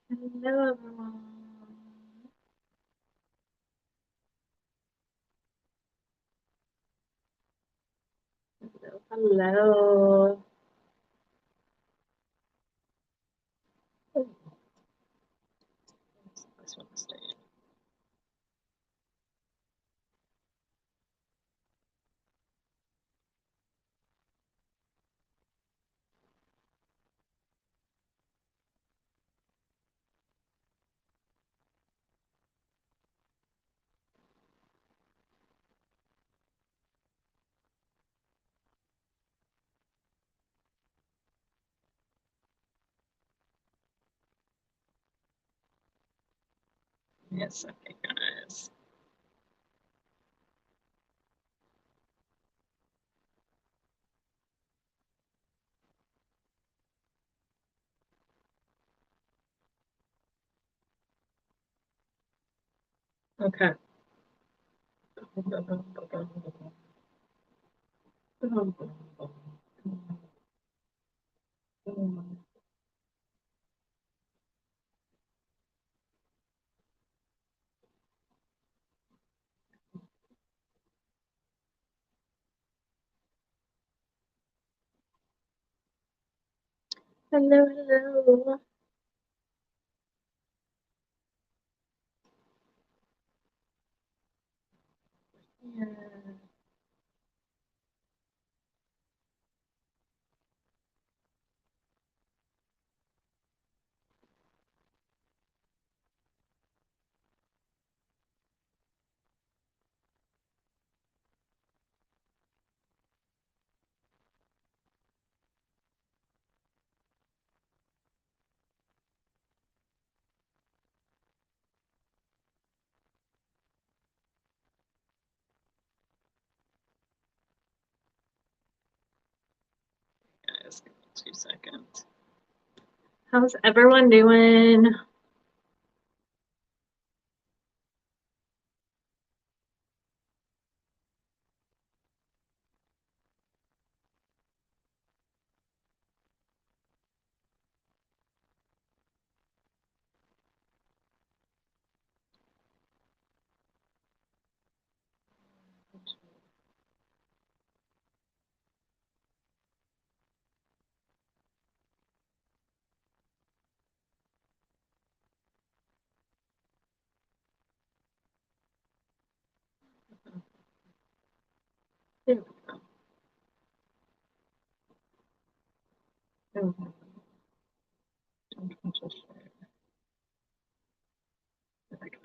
Hello, everyone. Hello, hello. Oh, this one is staying. Yes, okay, guys. Okay. Hello, hello. Yeah. Guys, give me 2 seconds. How's everyone doing? There we go. There we go. Don't just share. There we go.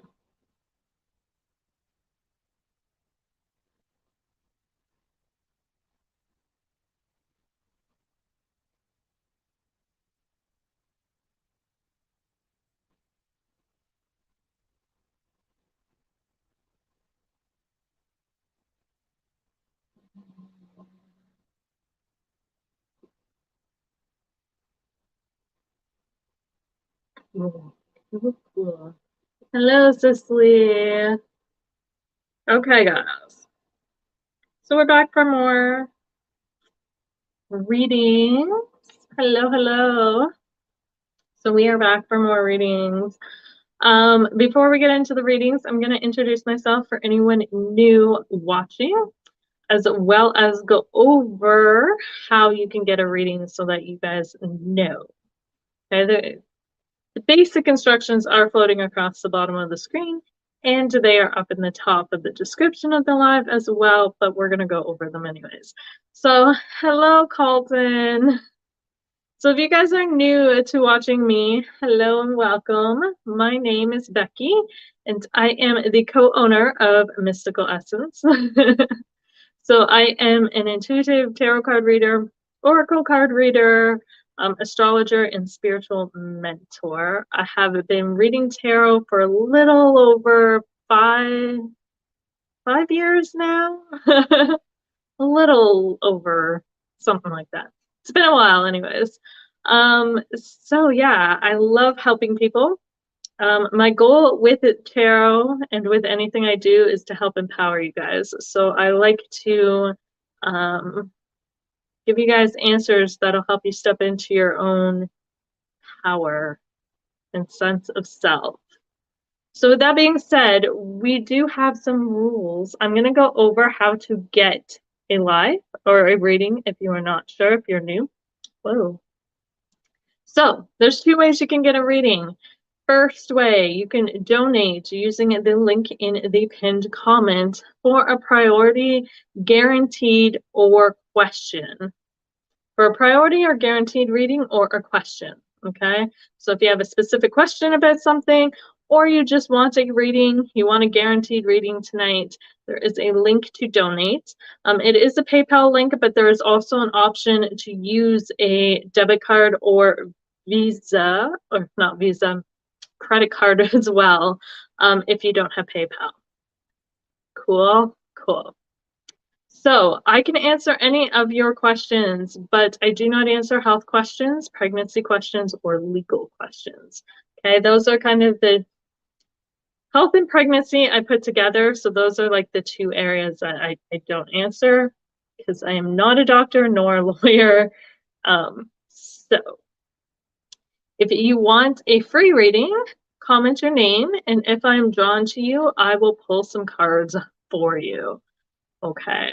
Cool. Cool, cool. Hello, Cicely. Okay, guys. So we're back for more readings. Hello, hello. So we are back for more readings. Before we get into the readings, I'm going to introduce myself for anyone new watching, as well as go over how you can get a reading so that you guys know. Okay, the basic instructions are floating across the bottom of the screen, and they are up in the top of the description of the live as well, but we're going to go over them anyways. So, hello, Colton. So if you guys are new to watching me, hello and welcome. My name is Becky, and I am the co-owner of Mystical Essence. So I am an intuitive tarot card reader, oracle card reader, astrologer, and spiritual mentor. I have been reading tarot for a little over five years now. A little over, something like that. It's been a while, anyways. So yeah, I love helping people. My goal with tarot and with anything I do is to help empower you guys. So I like to um, give you guys answers that'll help you step into your own power and sense of self. So with that being said, we do have some rules. I'm going to go over how to get a live or a reading if you are not sure, if you're new. Whoa. So there's two ways you can get a reading. First way, you can donate using the link in the pinned comment for a priority, guaranteed, or question. For a priority or guaranteed reading or a question, okay? So if you have a specific question about something, or you just want a reading, you want a guaranteed reading tonight, there is a link to donate. It is a PayPal link, but there is also an option to use a debit card or Visa, or not Visa, credit card as well, if you don't have PayPal. Cool, cool. So I can answer any of your questions, but I do not answer health questions, pregnancy questions, or legal questions. Okay, those are kind of the health and pregnancy I put together. So those are like the two areas that I don't answer because I am not a doctor nor a lawyer. So if you want a free reading, comment your name, and if I'm drawn to you, I will pull some cards for you. Okay.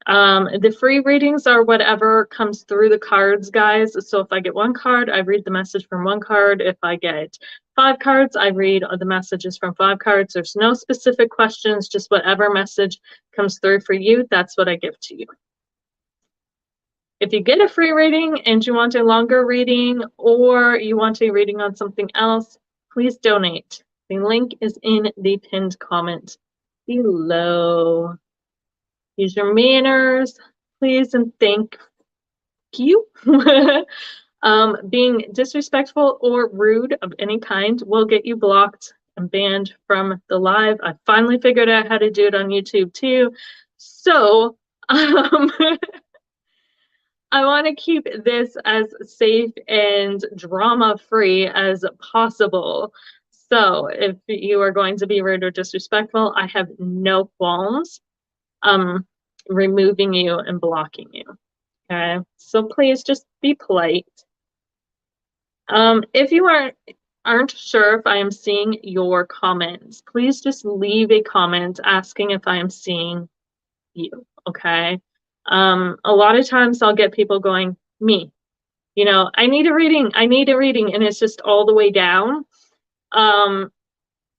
The free readings are whatever comes through the cards, guys. So if I get one card, I read the message from one card. If I get 5 cards, I read the messages from 5 cards. There's no specific questions, just whatever message comes through for you, that's what I give to you. If you get a free reading and you want a longer reading or you want a reading on something else, please donate. The link is in the pinned comment below. Use your manners, please, and thank you. Being disrespectful or rude of any kind will get you blocked and banned from the live. I finally figured out how to do it on YouTube too. So I want to keep this as safe and drama-free as possible. So if you are going to be rude or disrespectful, I have no qualms removing you and blocking you. Okay, so please just be polite. If you aren't sure if I am seeing your comments, please just leave a comment asking if I am seeing you. Okay. A lot of times I'll get people going, me, you know, I need a reading, and it's just all the way down.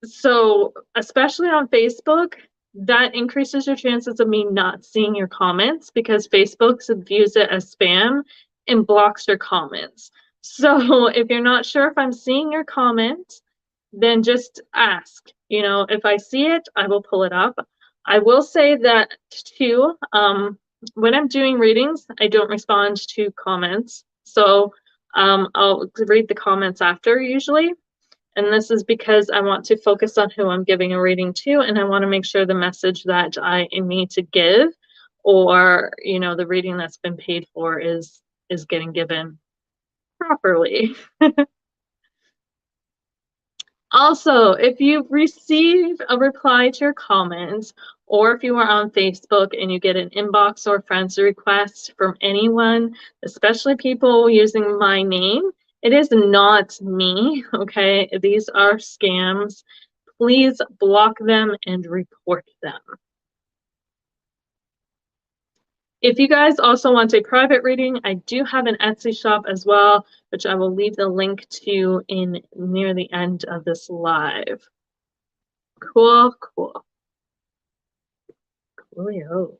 So especially on Facebook, that increases your chances of me not seeing your comments because Facebook views it as spam and blocks your comments. So if you're not sure if I'm seeing your comment, then just ask. You know, if I see it, I will pull it up. I will say that too, when I'm doing readings, I don't respond to comments. So I'll read the comments after usually. And this is because I want to focus on who I'm giving a reading to, and I want to make sure the message that I need to give, or you know, the reading that's been paid for is getting given properly. Also, if you receive a reply to your comments, or if you are on Facebook and you get an inbox or friends request from anyone, especially people using my name, it is not me, okay? These are scams. Please block them and report them. If you guys also want a private reading, I do have an Etsy shop as well, which I will leave the link to in near the end of this live. Cool, cool. Coolios.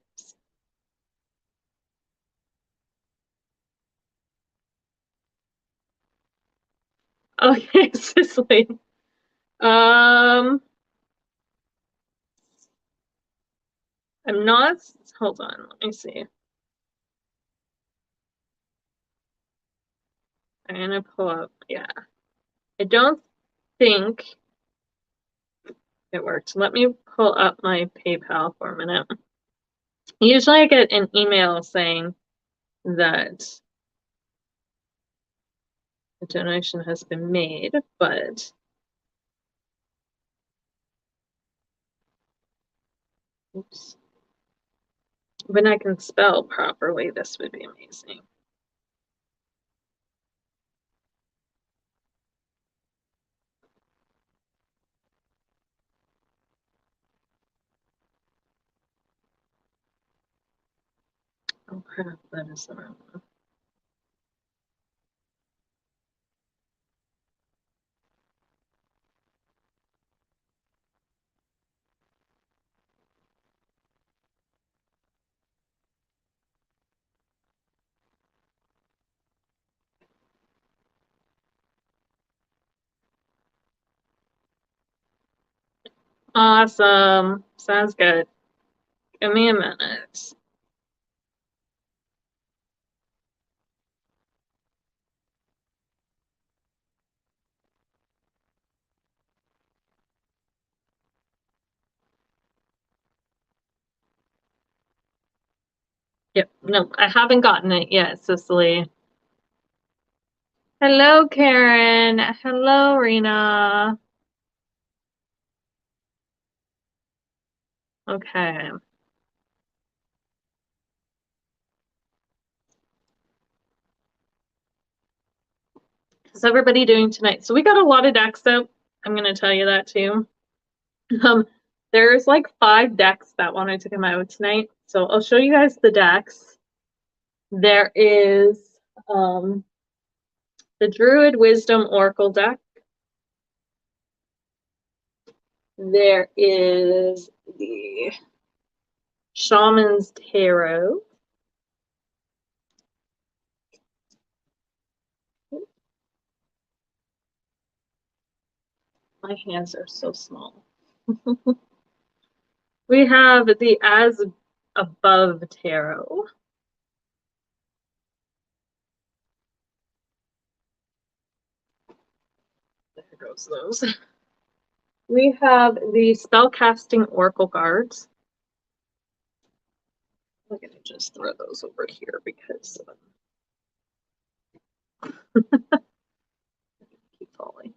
Okay, Cicely. I'm not, hold on, let me see. I'm gonna pull up, yeah. I don't think it worked. Let me pull up my PayPal for a minute. Usually I get an email saying that a donation has been made, but oops. When I can spell properly, this would be amazing. Oh crap, that is the wrong one. Awesome. Sounds good. Give me a minute. Yep. No, I haven't gotten it yet, Cicely. Hello, Karen. Hello, Rena. Okay. How's everybody doing tonight? So we got a lot of decks out. I'm going to tell you that too. Um, there's like 5 decks that wanted to come out tonight. So I'll show you guys the decks. There is the Druid Wisdom Oracle deck. There is the Shaman's Tarot. My hands are so small. We have the As Above Tarot. There goes those. We have the Spellcasting Oracle cards. I'm going to just throw those over here because keep falling.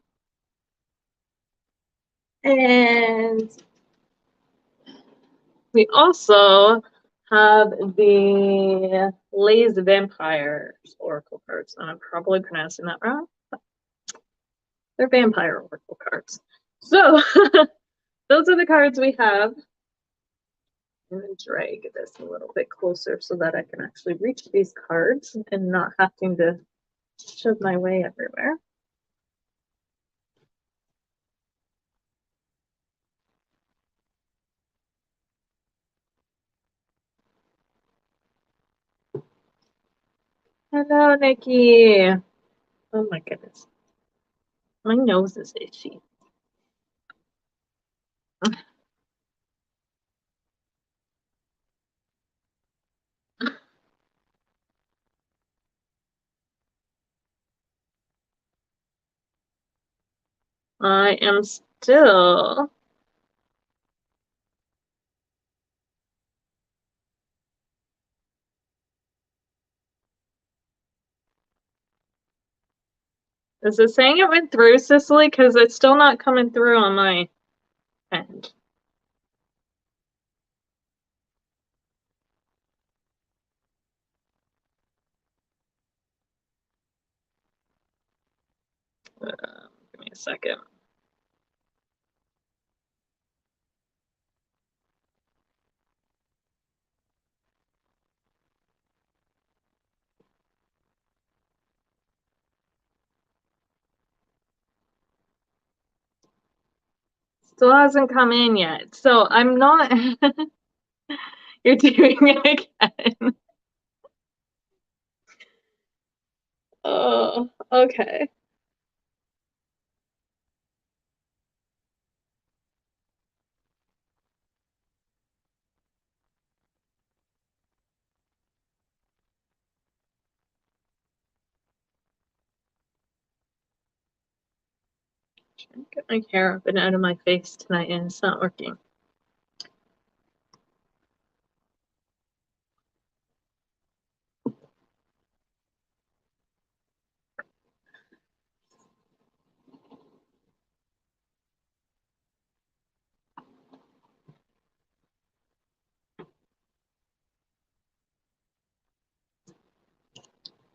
And we also have the Lays Vampires Oracle cards. I'm probably pronouncing that wrong. They're vampire oracle cards. So those are the cards we have. I'm going to drag this a little bit closer so that I can actually reach these cards and not having to shove my way everywhere. Hello, Nikki. Oh my goodness. My nose is itchy. I am still. Is it saying it went through, Cicely? Because it's still not coming through on my end. Give me a second. Still hasn't come in yet. So I'm not. You're doing it again. Oh, okay. Trying to get my hair up and out of my face tonight, and it's not working.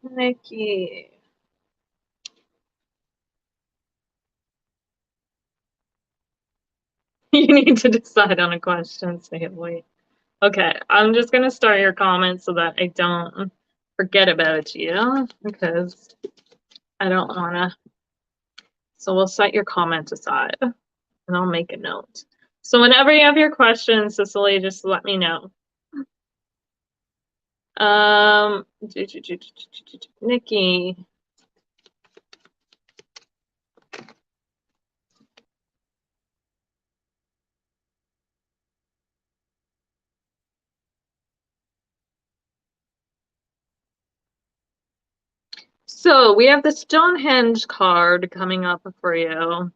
Nikki. You need to decide on a question, say it, wait. Okay, I'm just gonna start your comments so that I don't forget about you because I don't wanna. So we'll set your comment aside and I'll make a note. So whenever you have your questions, Cicely, just let me know. Nikki. So we have the Stonehenge card coming up for you,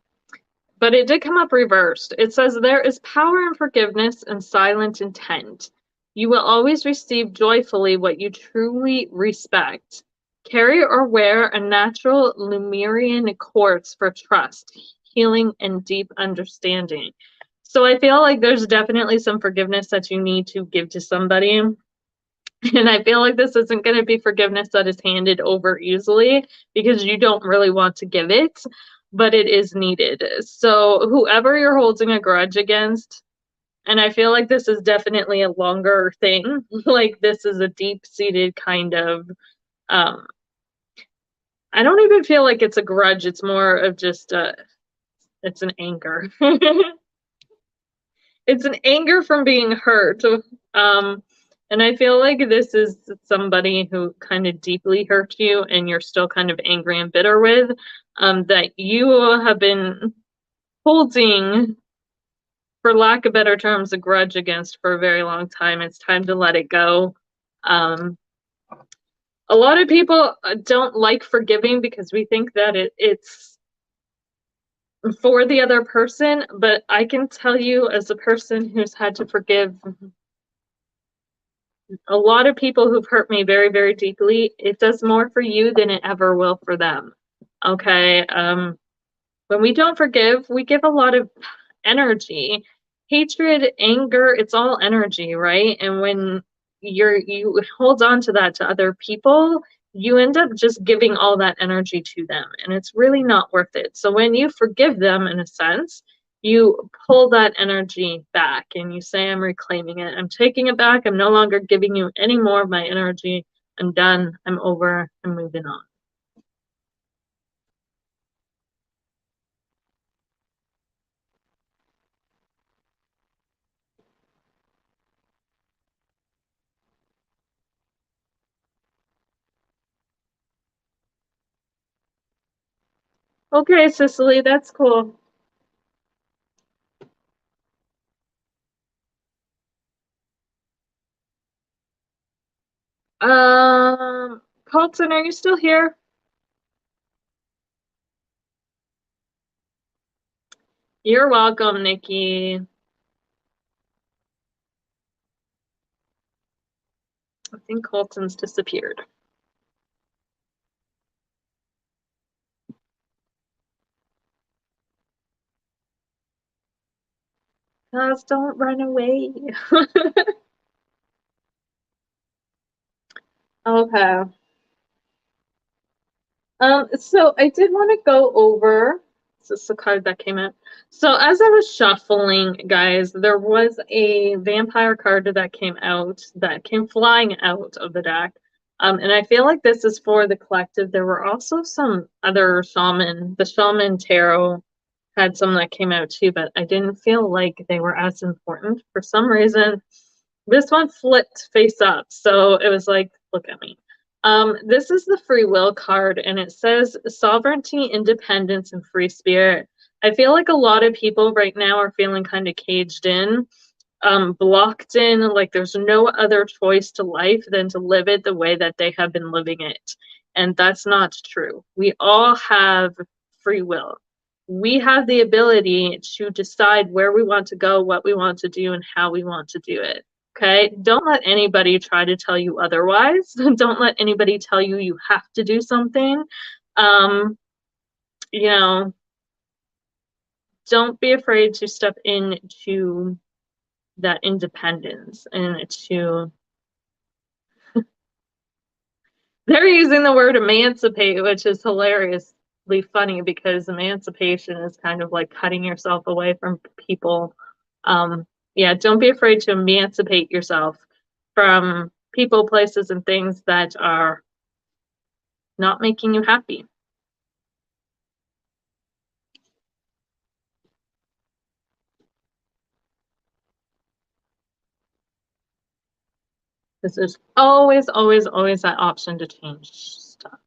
but it did come up reversed. It says there is power in forgiveness and silent intent. You will always receive joyfully what you truly respect. Carry or wear a natural Lemurian quartz for trust, healing, and deep understanding. So I feel like there's definitely some forgiveness that you need to give to somebody. And I feel like this isn't going to be forgiveness that is handed over easily because you don't really want to give it, but it is needed. So, whoever you're holding a grudge against, and I feel like this is definitely a longer thing, like this is a deep seated kind of, um, I don't even feel like it's a grudge, it's more of just it's an anger. It's an anger from being hurt. And I feel like this is somebody who kind of deeply hurt you and you're still kind of angry and bitter with, that you have been holding, for lack of better terms, a grudge against for a very long time. It's time to let it go. Um, a lot of people don't like forgiving because we think that it's for the other person, but I can tell you, as a person who's had to forgive a lot of people who've hurt me very, very deeply, it does more for you than it ever will for them. Okay. When we don't forgive, we give a lot of energy. Hatred, anger, it's all energy, right? And when you hold on to that to other people, you end up just giving all that energy to them, and it's really not worth it. So when you forgive them, in a sense, you pull that energy back and you say, I'm reclaiming it. I'm taking it back. I'm no longer giving you any more of my energy. I'm done. I'm over. I'm moving on. Okay, Cicely, that's cool. Colton, are you still here? You're welcome, Nikki. I think Colton's disappeared. Guys, don't run away. Okay. So I did want to go over, this is the card that came out. So as I was shuffling, guys, there was a vampire card that came flying out of the deck. And I feel like this is for the collective. There were also some other the shaman tarot had some that came out too, but I didn't feel like they were as important. For some reason, this one flipped face up. So it was like, look at me. This is the free will card, and it says sovereignty, independence, and free spirit. I feel like a lot of people right now are feeling kind of caged in, blocked in, like there's no other choice to life than to live it the way that they have been living it. And that's not true. We all have free will. We have the ability to decide where we want to go, what we want to do, and how we want to do it. Okay? Don't let anybody try to tell you otherwise. Don't let anybody tell you you have to do something. Um, you know, don't be afraid to step into that independence and to they're using the word emancipate, which is hilariously funny because emancipation is kind of like cutting yourself away from people. Yeah, don't be afraid to emancipate yourself from people, places, and things that are not making you happy. Because there's always, always, always that option to change stuff.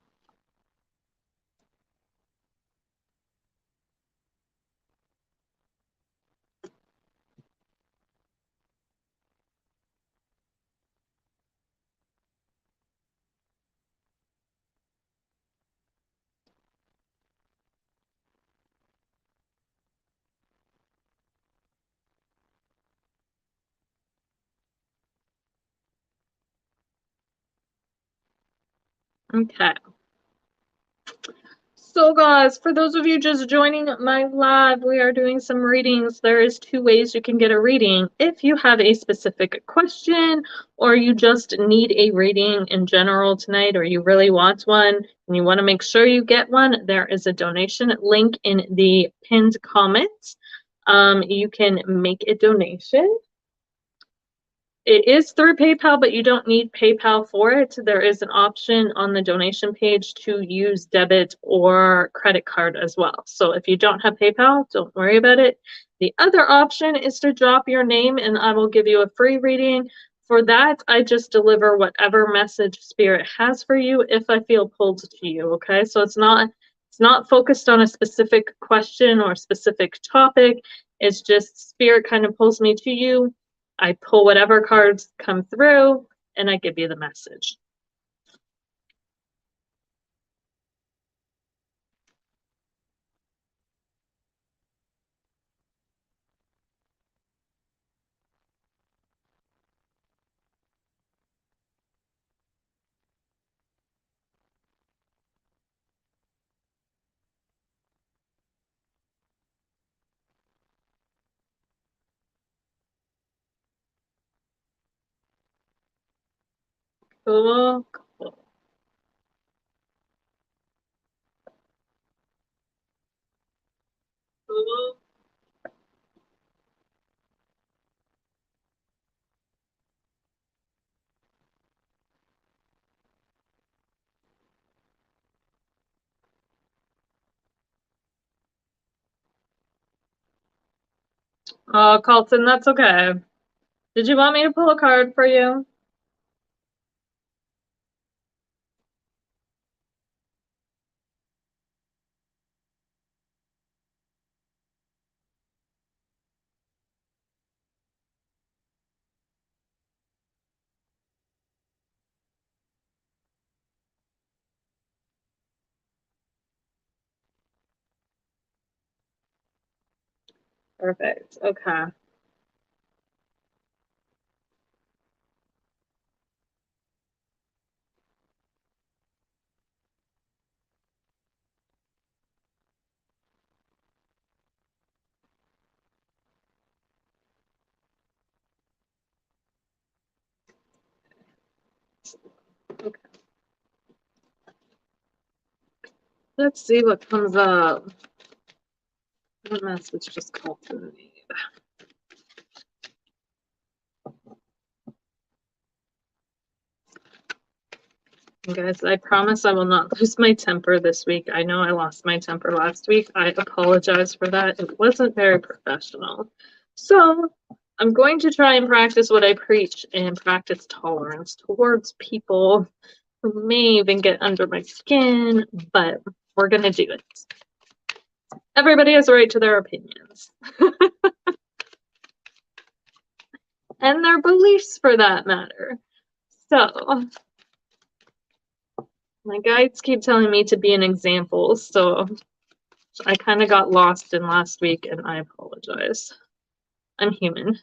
Okay. So guys, for those of you just joining my live, we are doing some readings. There is two ways you can get a reading. If you have a specific question or you just need a reading in general tonight, or you really want one and you want to make sure you get one, there is a donation link in the pinned comments. You can make a donation. It is through PayPal, but you don't need PayPal for it. There is an option on the donation page to use debit or credit card as well. So if you don't have PayPal, don't worry about it. The other option is to drop your name and I will give you a free reading. For that, I just deliver whatever message Spirit has for you if I feel pulled to you, okay? So it's not focused on a specific question or specific topic. It's just Spirit kind of pulls me to you. I pull whatever cards come through and I give you the message. Cool, cool. Cool. Oh, Colton, that's okay. Did you want me to pull a card for you? Perfect. Okay. Okay. Let's see what comes up. What message just Colton need? Guys, I promise I will not lose my temper this week. I know I lost my temper last week. I apologize for that. It wasn't very professional. So I'm going to try and practice what I preach and practice tolerance towards people who may even get under my skin, but we're going to do it. Everybody has a right to their opinions. And their beliefs for that matter. So my guides keep telling me to be an example, so I kind of got lost in last week and I apologize. I'm human.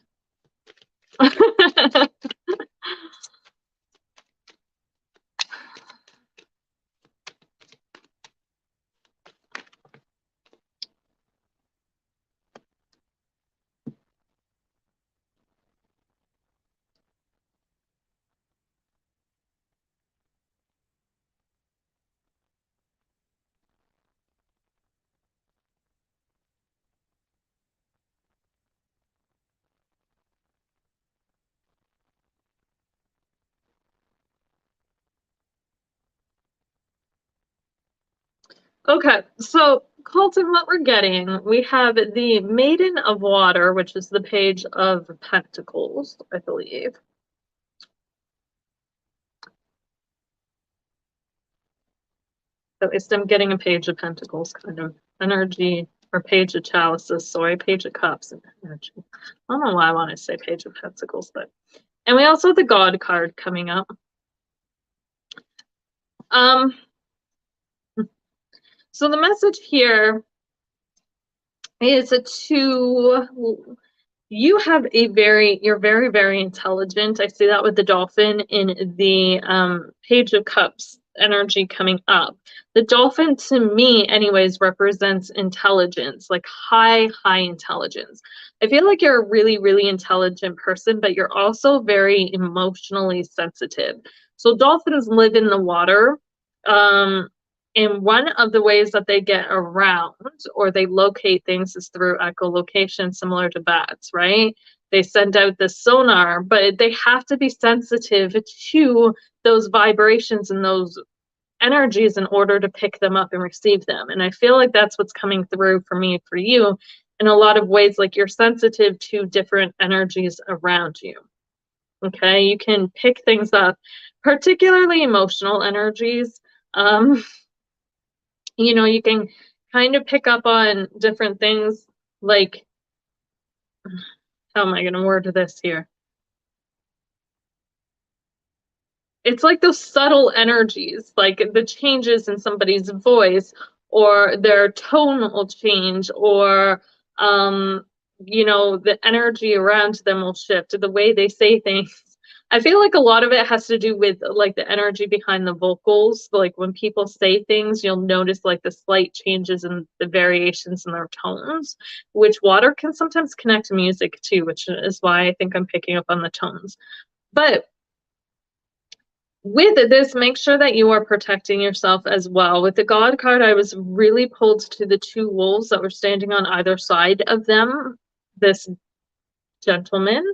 Okay, so Colton, what we're getting, we have the Maiden of Water, which is the Page of Pentacles, I believe. At least I'm getting a Page of Pentacles kind of energy, or Page of Chalices, sorry, Page of Cups and energy. I don't know why I want to say Page of Pentacles, but. And we also have the God card coming up. So the message here is you have you're very, very intelligent. I see that with the dolphin in the Page of Cups energy coming up. The dolphin, to me, anyways, represents intelligence, like high, high intelligence. I feel like you're a really, really intelligent person, but you're also very emotionally sensitive. So dolphins live in the water. And one of the ways that they get around or they locate things is through echolocation, similar to bats, right? They send out the sonar, but they have to be sensitive to those vibrations and those energies in order to pick them up and receive them. And I feel like that's what's coming through for me, for you, in a lot of ways. Like, you're sensitive to different energies around you. Okay, you can pick things up, particularly emotional energies. You can kind of pick up on different things, like, how am I going to word this here? It's like those subtle energies, like the changes in somebody's voice, or their tone will change, or the energy around them will shift, the way they say things. I feel like a lot of it has to do with like the energy behind the vocals. Like, when people say things, you'll notice like the slight changes in the variations in their tones, which water can sometimes connect to music too, which is why I think I'm picking up on the tones. But with this, make sure that you are protecting yourself as well. With the God card, I was really pulled to the two wolves that were standing on either side of them, this gentleman.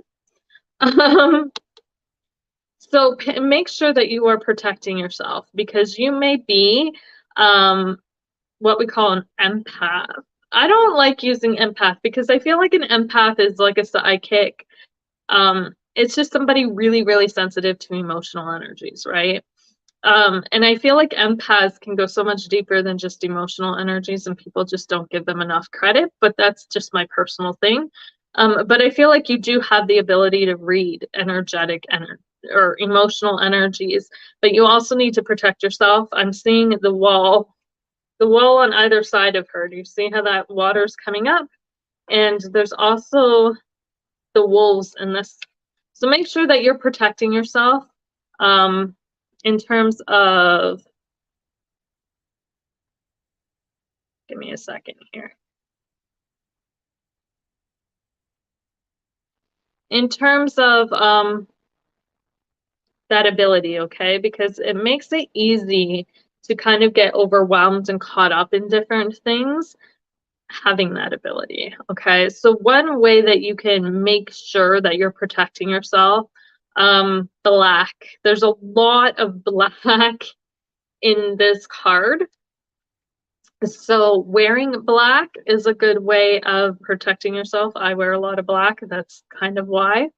So make sure that you are protecting yourself, because you may be what we call an empath. I don't like using empath because I feel like an empath is like a psychic. It's just somebody really, really sensitive to emotional energies, right? And I feel like empaths can go so much deeper than just emotional energies, and people just don't give them enough credit, but that's just my personal thing. But I feel like you do have the ability to read energetic or emotional energies, but you also need to protect yourself. I'm seeing the wall on either side of her. Do you see how that water's coming up? And there's also the wolves in this. So make sure that you're protecting yourself. In terms of, give me a second here. In terms of that ability, okay? Because it makes it easy to kind of get overwhelmed and caught up in different things, having that ability, okay? So one way that you can make sure that you're protecting yourself, black. There's a lot of black in this card. So wearing black is a good way of protecting yourself. I wear a lot of black. That's kind of why.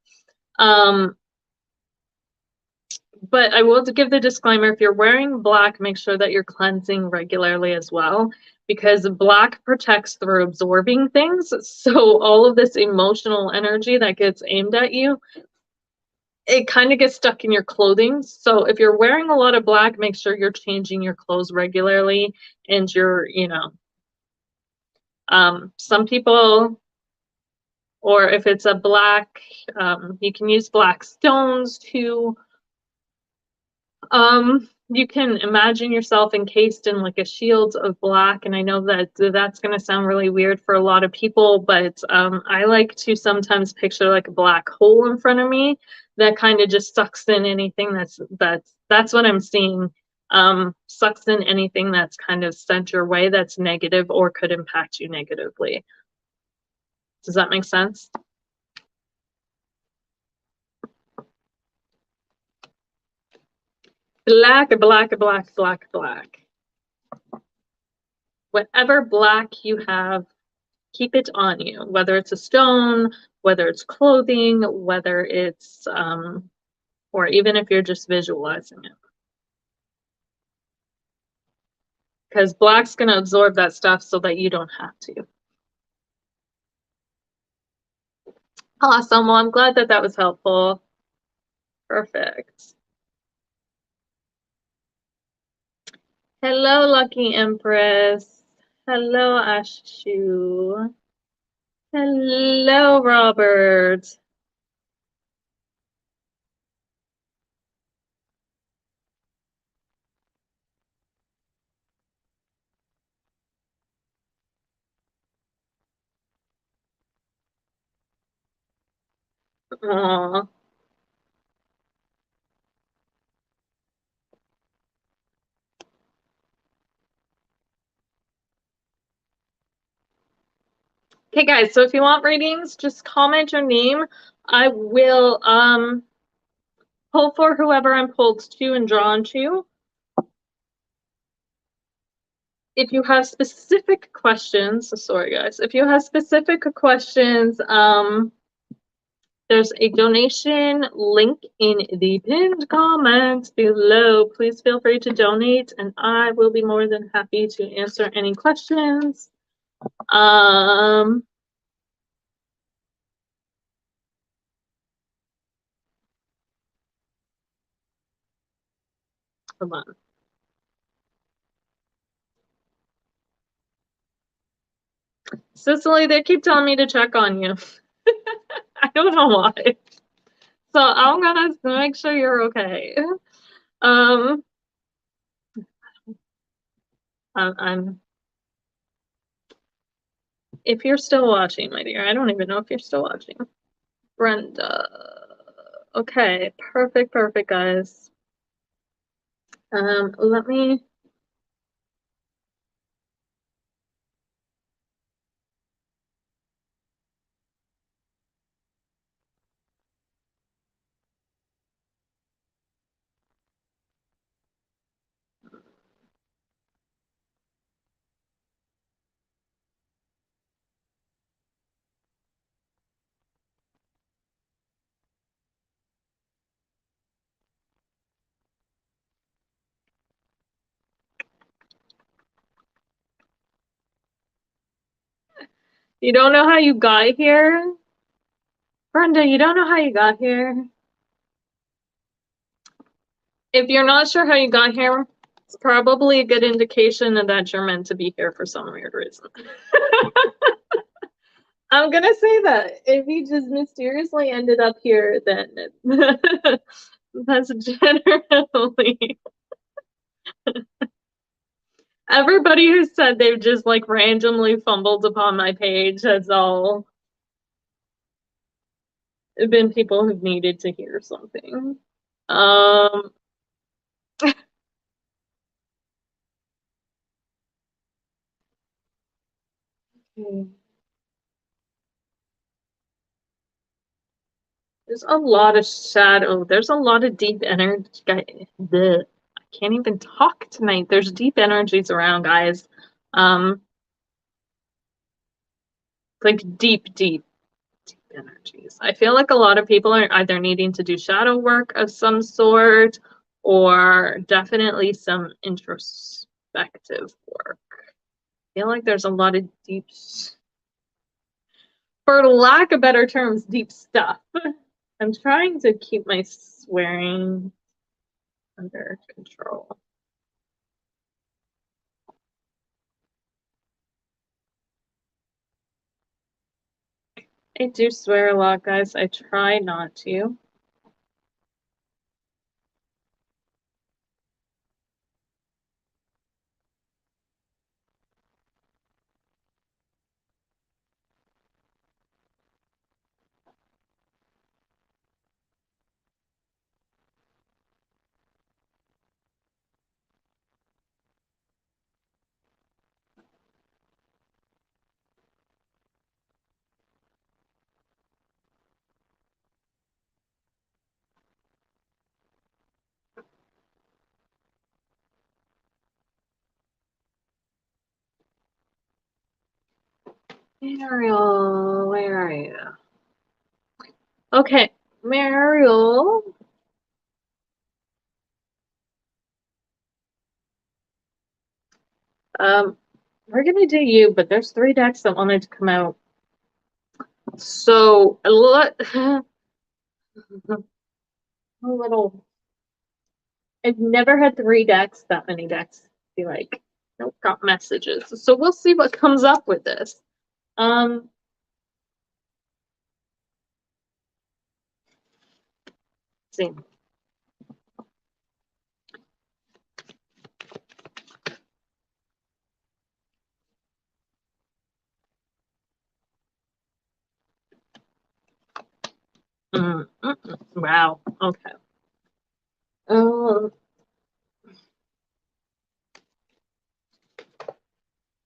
But I will give the disclaimer, if you're wearing black, make sure that you're cleansing regularly as well, because black protects through absorbing things. So all of this emotional energy that gets aimed at you, it kind of gets stuck in your clothing. So if you're wearing a lot of black, make sure you're changing your clothes regularly, and some people, or if it's a black, you can use black stones too. You can imagine yourself encased in like a shield of black, and I know that that's going to sound really weird for a lot of people, but I like to sometimes picture like a black hole in front of me that kind of just sucks in anything that's what I'm seeing. Sucks in anything that's kind of sent your way that's negative or could impact you negatively. Does that make sense? Black, black, black, black, black. whatever black you have, keep it on you, whether it's a stone, whether it's clothing, whether it's, or even if you're just visualizing it. Because black's going to absorb that stuff so that you don't have to. Awesome. Well, I'm glad that that was helpful. Perfect. Hello, Lucky Empress. Hello, Ashu. Hello, Robert. Aww. Okay, guys, so if you want readings, just comment your name. I will pull for whoever I'm pulled to and drawn to. If you have specific questions, sorry guys, if you have specific questions, there's a donation link in the pinned comments below. Please feel free to donate, and I will be more than happy to answer any questions. Hold on. Cicely, they keep telling me to check on you. I don't know why. So I'm gonna make sure you're okay. I'm if you're still watching, my dear, I don't even know if you're still watching. Brenda. Okay, perfect, guys. Let me. You don't know how you got here? Brenda, you don't know how you got here? If you're not sure how you got here, it's probably a good indication that you're meant to be here for some weird reason. I'm gonna say that. If you just mysteriously ended up here, then that's generally everybody who said they've just like randomly fumbled upon my page has all been people who've needed to hear something. Um, there's a lot of shadow. There's a lot of deep energy. I can't even talk tonight. There's deep energies around, guys. Like deep energies. I feel like a lot of people are either needing to do shadow work of some sort or definitely some introspective work. I feel like there's a lot of deep, for lack of better terms, deep stuff. I'm trying to keep my swearing under control. I do swear a lot, guys. I try not to. Mariel, where are you? Okay, Mariel. We're gonna do you, but there's 3 decks that wanted to come out. So a little. I've never had 3 decks, that many decks. Be like, nope, got messages. So we'll see what comes up with this. Um, see. Wow. Okay.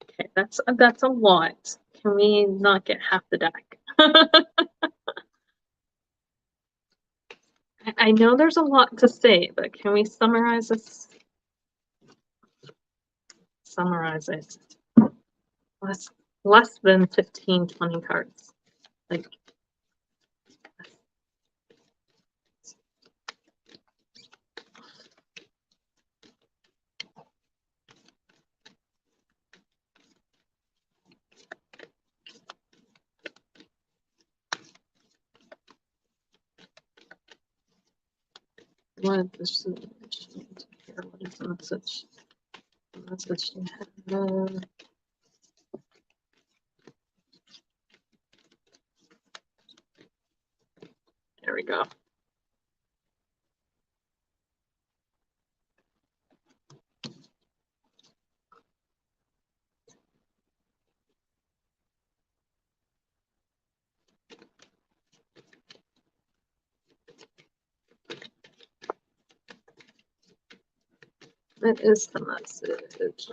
Okay, that's a lot. Can we not get half the deck? I know there's a lot to say, but can we summarize this? Summarize it. Less than 15, 20 cards. Like, what is the message? Message. There we go. That is the message.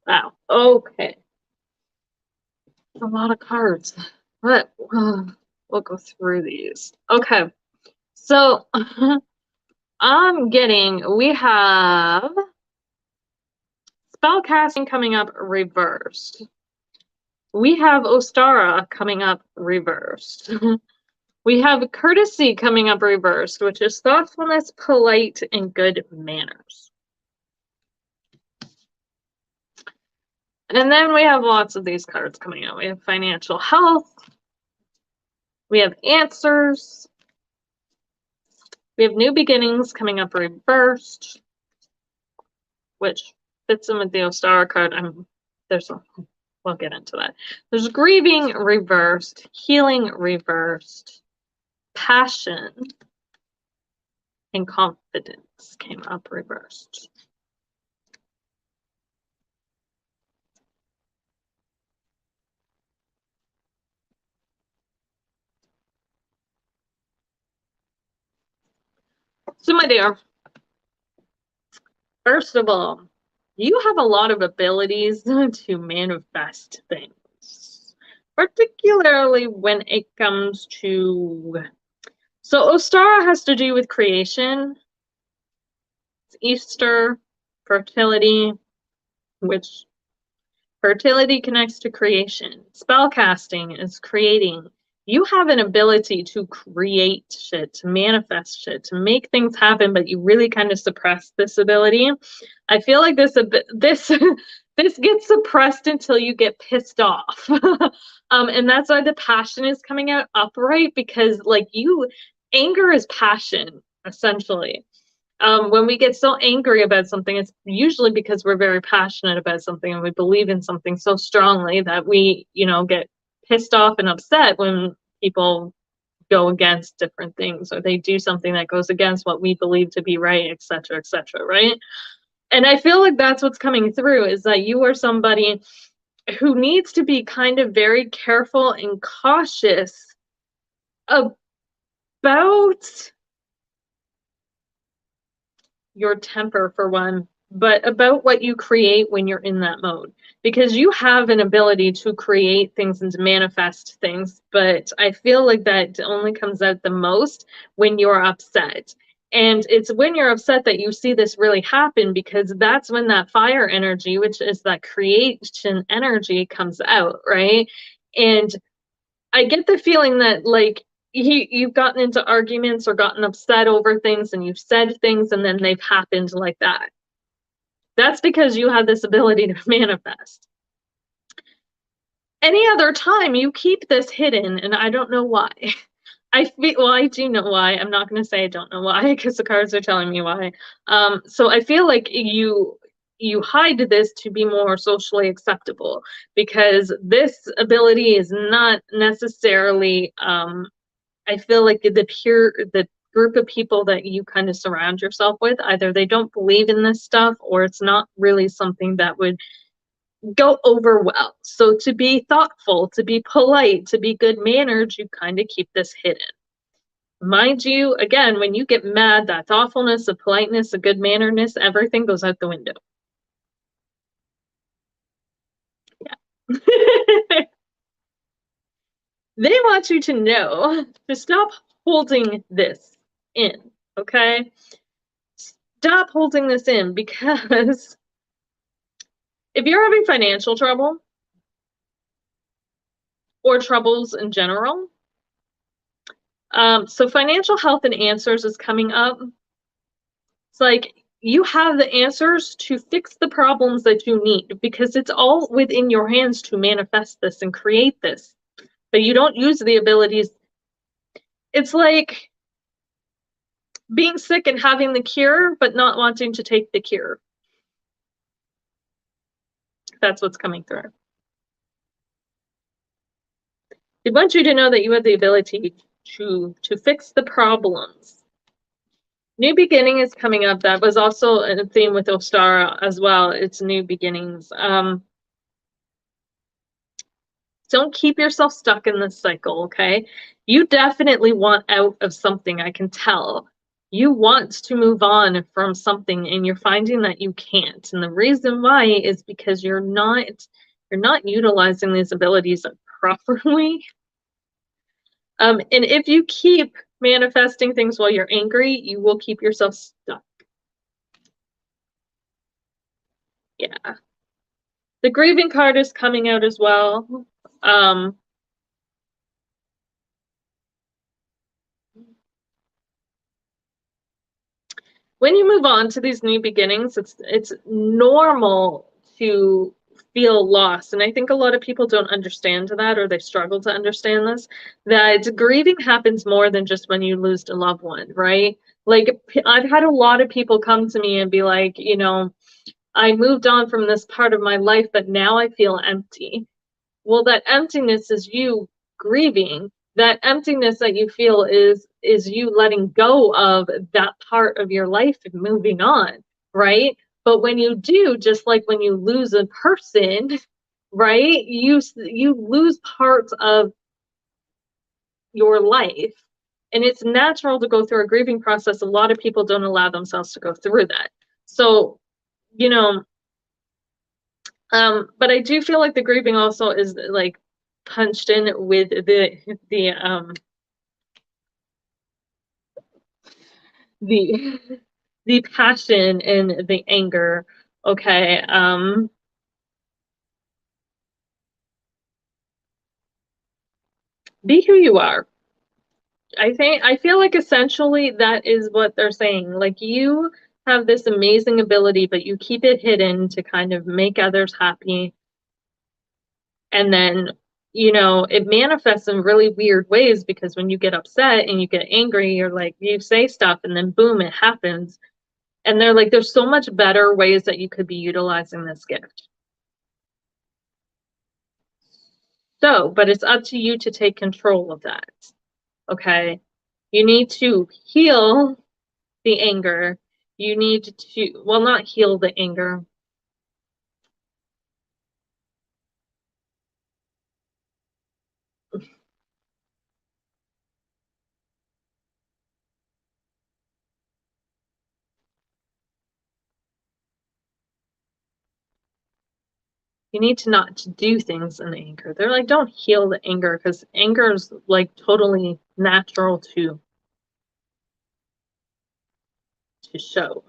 Wow. Okay. A lot of cards. But we'll go through these. Okay. So we have Spellcasting coming up reversed. We have Ostara coming up reversed. We have Courtesy coming up reversed, which is thoughtfulness, polite, and good manners. And then we have lots of these cards coming out. We have Financial Health. We have Answers. We have New Beginnings coming up reversed, which fits in with the Ostara card. We'll get into that. There's Grieving reversed, Healing reversed, Passion, and Confidence came up reversed. So, my dear, first of all, you have a lot of abilities to manifest things, particularly when it comes to. So, Ostara has to do with creation, it's Easter, fertility, which fertility connects to creation. Spellcasting is creating. You have an ability to create shit, to manifest shit, to make things happen, but you really kind of suppress this ability. I feel like this this gets suppressed until you get pissed off. And that's why the passion is coming out upright, because like anger is passion, essentially. When we get so angry about something, it's usually because we're very passionate about something and we believe in something so strongly that we, get pissed off and upset when people go against different things, or they do something that goes against what we believe to be right, etc., etc., right? And I feel like that's what's coming through, is that you are somebody who needs to be kind of very careful and cautious about your temper for one, but about what you create when you're in that mode. Because you have an ability to create things and to manifest things, but I feel like that only comes out the most when you're upset. And it's when you're upset that you see this really happen, because that's when that fire energy, which is that creation energy, comes out, right? And I get the feeling that like you've gotten into arguments or gotten upset over things and you've said things and then they've happened like that. That's because you have this ability to manifest. Any other time you keep this hidden, and I don't know why. I feel, well, I do know why. I'm not going to say I don't know why because the cards are telling me why. So I feel like you hide this to be more socially acceptable, because this ability is not necessarily I feel like the group of people that you kind of surround yourself with, either they don't believe in this stuff or it's not really something that would go over well. So to be thoughtful, to be polite, to be good mannered, you kind of keep this hidden. Mind you, again, when you get mad, that thoughtfulness, the politeness, the good manneredness, everything goes out the window. Yeah. They want you to know to stop holding this in, okay? Stop holding this in, because if you're having financial trouble or troubles in general, so financial health and answers is coming up. It's like you have the answers to fix the problems that you need, because it's all within your hands to manifest this and create this, but you don't use the abilities. It's like being sick and having the cure, but not wanting to take the cure. That's what's coming through. They want you to know that you have the ability to fix the problems. New beginning is coming up. That was also a theme with Ostara as well. It's new beginnings. Don't keep yourself stuck in this cycle, okay? You definitely want out of something, I can tell. You want to move on from something and you're finding that you can't. And the reason why is because you're not utilizing these abilities properly. And if you keep manifesting things while you're angry, you will keep yourself stuck. Yeah. The grieving card is coming out as well. When you move on to these new beginnings, it's normal to feel lost. And I think a lot of people don't understand that, or they struggle to understand this, that grieving happens more than just when you lose a loved one, right? Like I've had a lot of people come to me and be like, I moved on from this part of my life, but now I feel empty. Well, that emptiness is you grieving. That emptiness that you feel is you letting go of that part of your life and moving on, right? But when you do, just like when you lose a person, right? You lose parts of your life. And it's natural to go through a grieving process. A lot of people don't allow themselves to go through that. So, you know, but I do feel like the grieving also is like punched in with the the passion and the anger. Okay. Be who you are. I feel like essentially that is what they're saying. Like you have this amazing ability, but you keep it hidden to kind of make others happy. And then, it manifests in really weird ways, because when you get upset and you get angry, you're like, you say stuff and then boom, it happens. And they're like, there's so much better ways that you could be utilizing this gift. So, but it's up to you to take control of that. Okay. You need to heal the anger. You need to, well, not heal the anger. You need to not do things in anger. They're like, don't heal the anger because anger is like totally natural to show.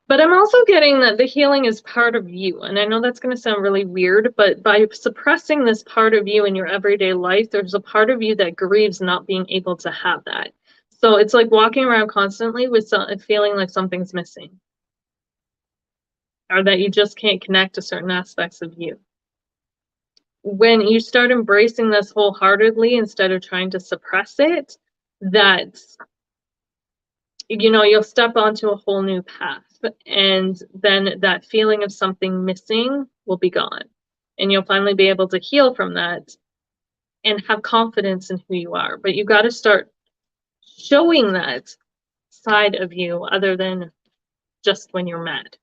But I'm also getting that the healing is part of you. And I know that's going to sound really weird, but by suppressing this part of you in your everyday life, there's a part of you that grieves not being able to have that. So it's like walking around constantly with feeling like something's missing, or that you just can't connect to certain aspects of you. When you start embracing this wholeheartedly instead of trying to suppress it, that's, you'll step onto a whole new path, and then that feeling of something missing will be gone, and you'll finally be able to heal from that and have confidence in who you are. But you got to start showing that side of you other than just when you're mad.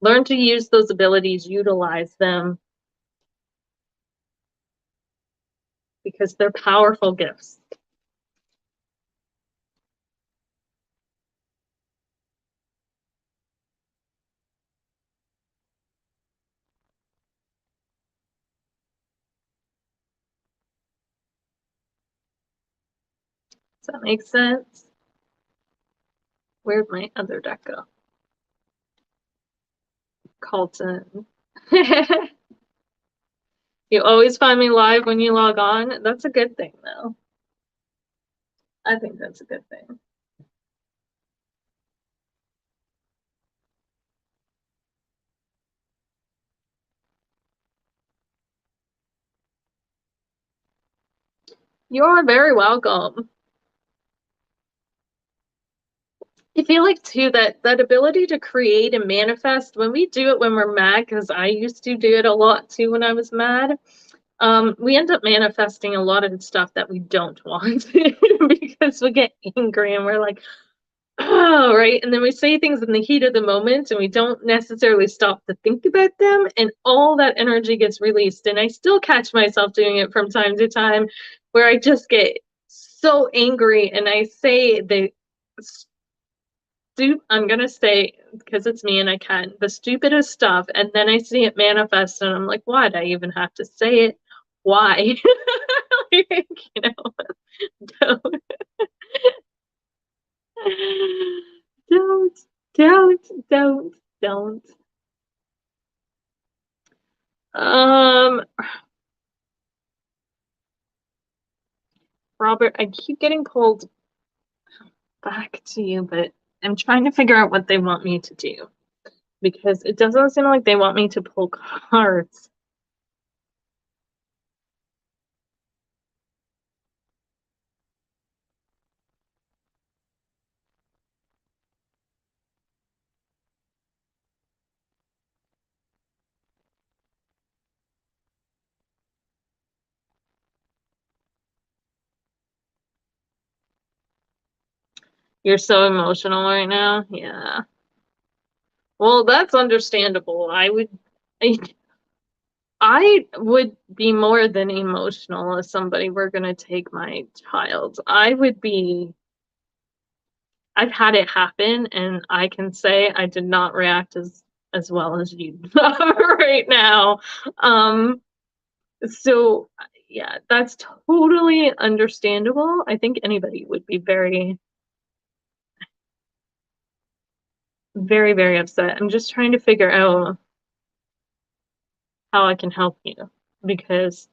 Learn to use those abilities, utilize them, because they're powerful gifts. Does that make sense? Where'd my other deck go? Colton. You always find me live when you log on. That's a good thing, though. I think that's a good thing. You're very welcome. I feel like too that ability to create and manifest, when we do it when we're mad, because I used to do it a lot too when I was mad, we end up manifesting a lot of the stuff that we don't want because we get angry and we're like, oh, right. And then we say things in the heat of the moment and we don't necessarily stop to think about them, and all that energy gets released. And I still catch myself doing it from time to time where I just get so angry and I say I'm gonna say, because it's me and I can, the stupidest stuff, and then I see it manifest and I'm like, why'd I even have to say it? Why? Like, don't. Don't, don't. Um, Robert, I keep getting pulled back to you, but I'm trying to figure out what they want me to do because it doesn't seem like they want me to pull cards. You're so emotional right now. Yeah. Well, that's understandable. I, I would be more than emotional if somebody were going to take my child. I've had it happen, and I can say I did not react as well as you right now. So yeah, that's totally understandable. I think anybody would be very, very, very upset. I'm just trying to figure out how I can help you because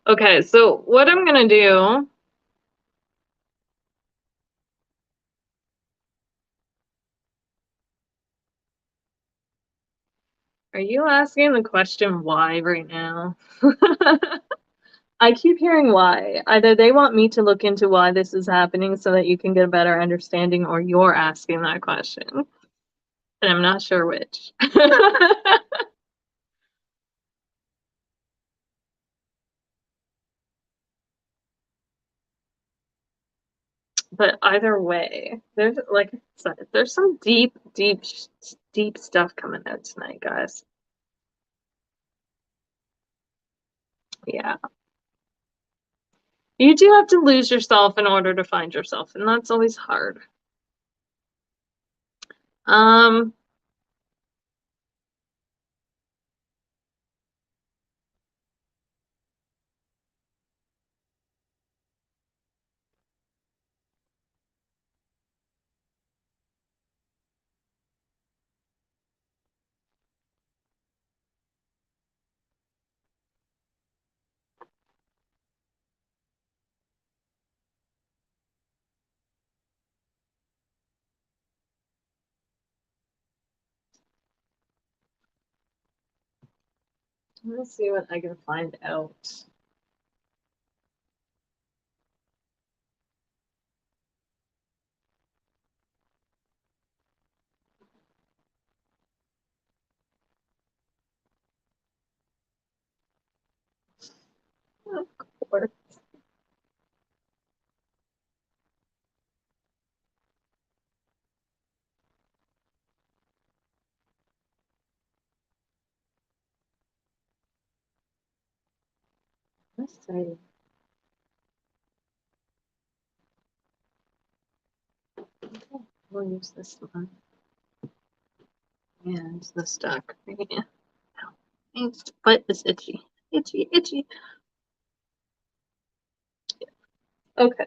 okay, so what I'm gonna do, Are you asking the question why right now? I keep hearing why. Either they want me to look into why this is happening so that you can get a better understanding, or you're asking that question. And I'm not sure which. But either way, there's, like I said, there's some deep, deep, deep stuff coming out tonight, guys. Yeah. You do have to lose yourself in order to find yourself, and that's always hard. Um, let's see what I can find out. Of course. Let's see. Okay, we'll use this one. And this duck. Yeah. My butt is itchy. Itchy, itchy. Okay.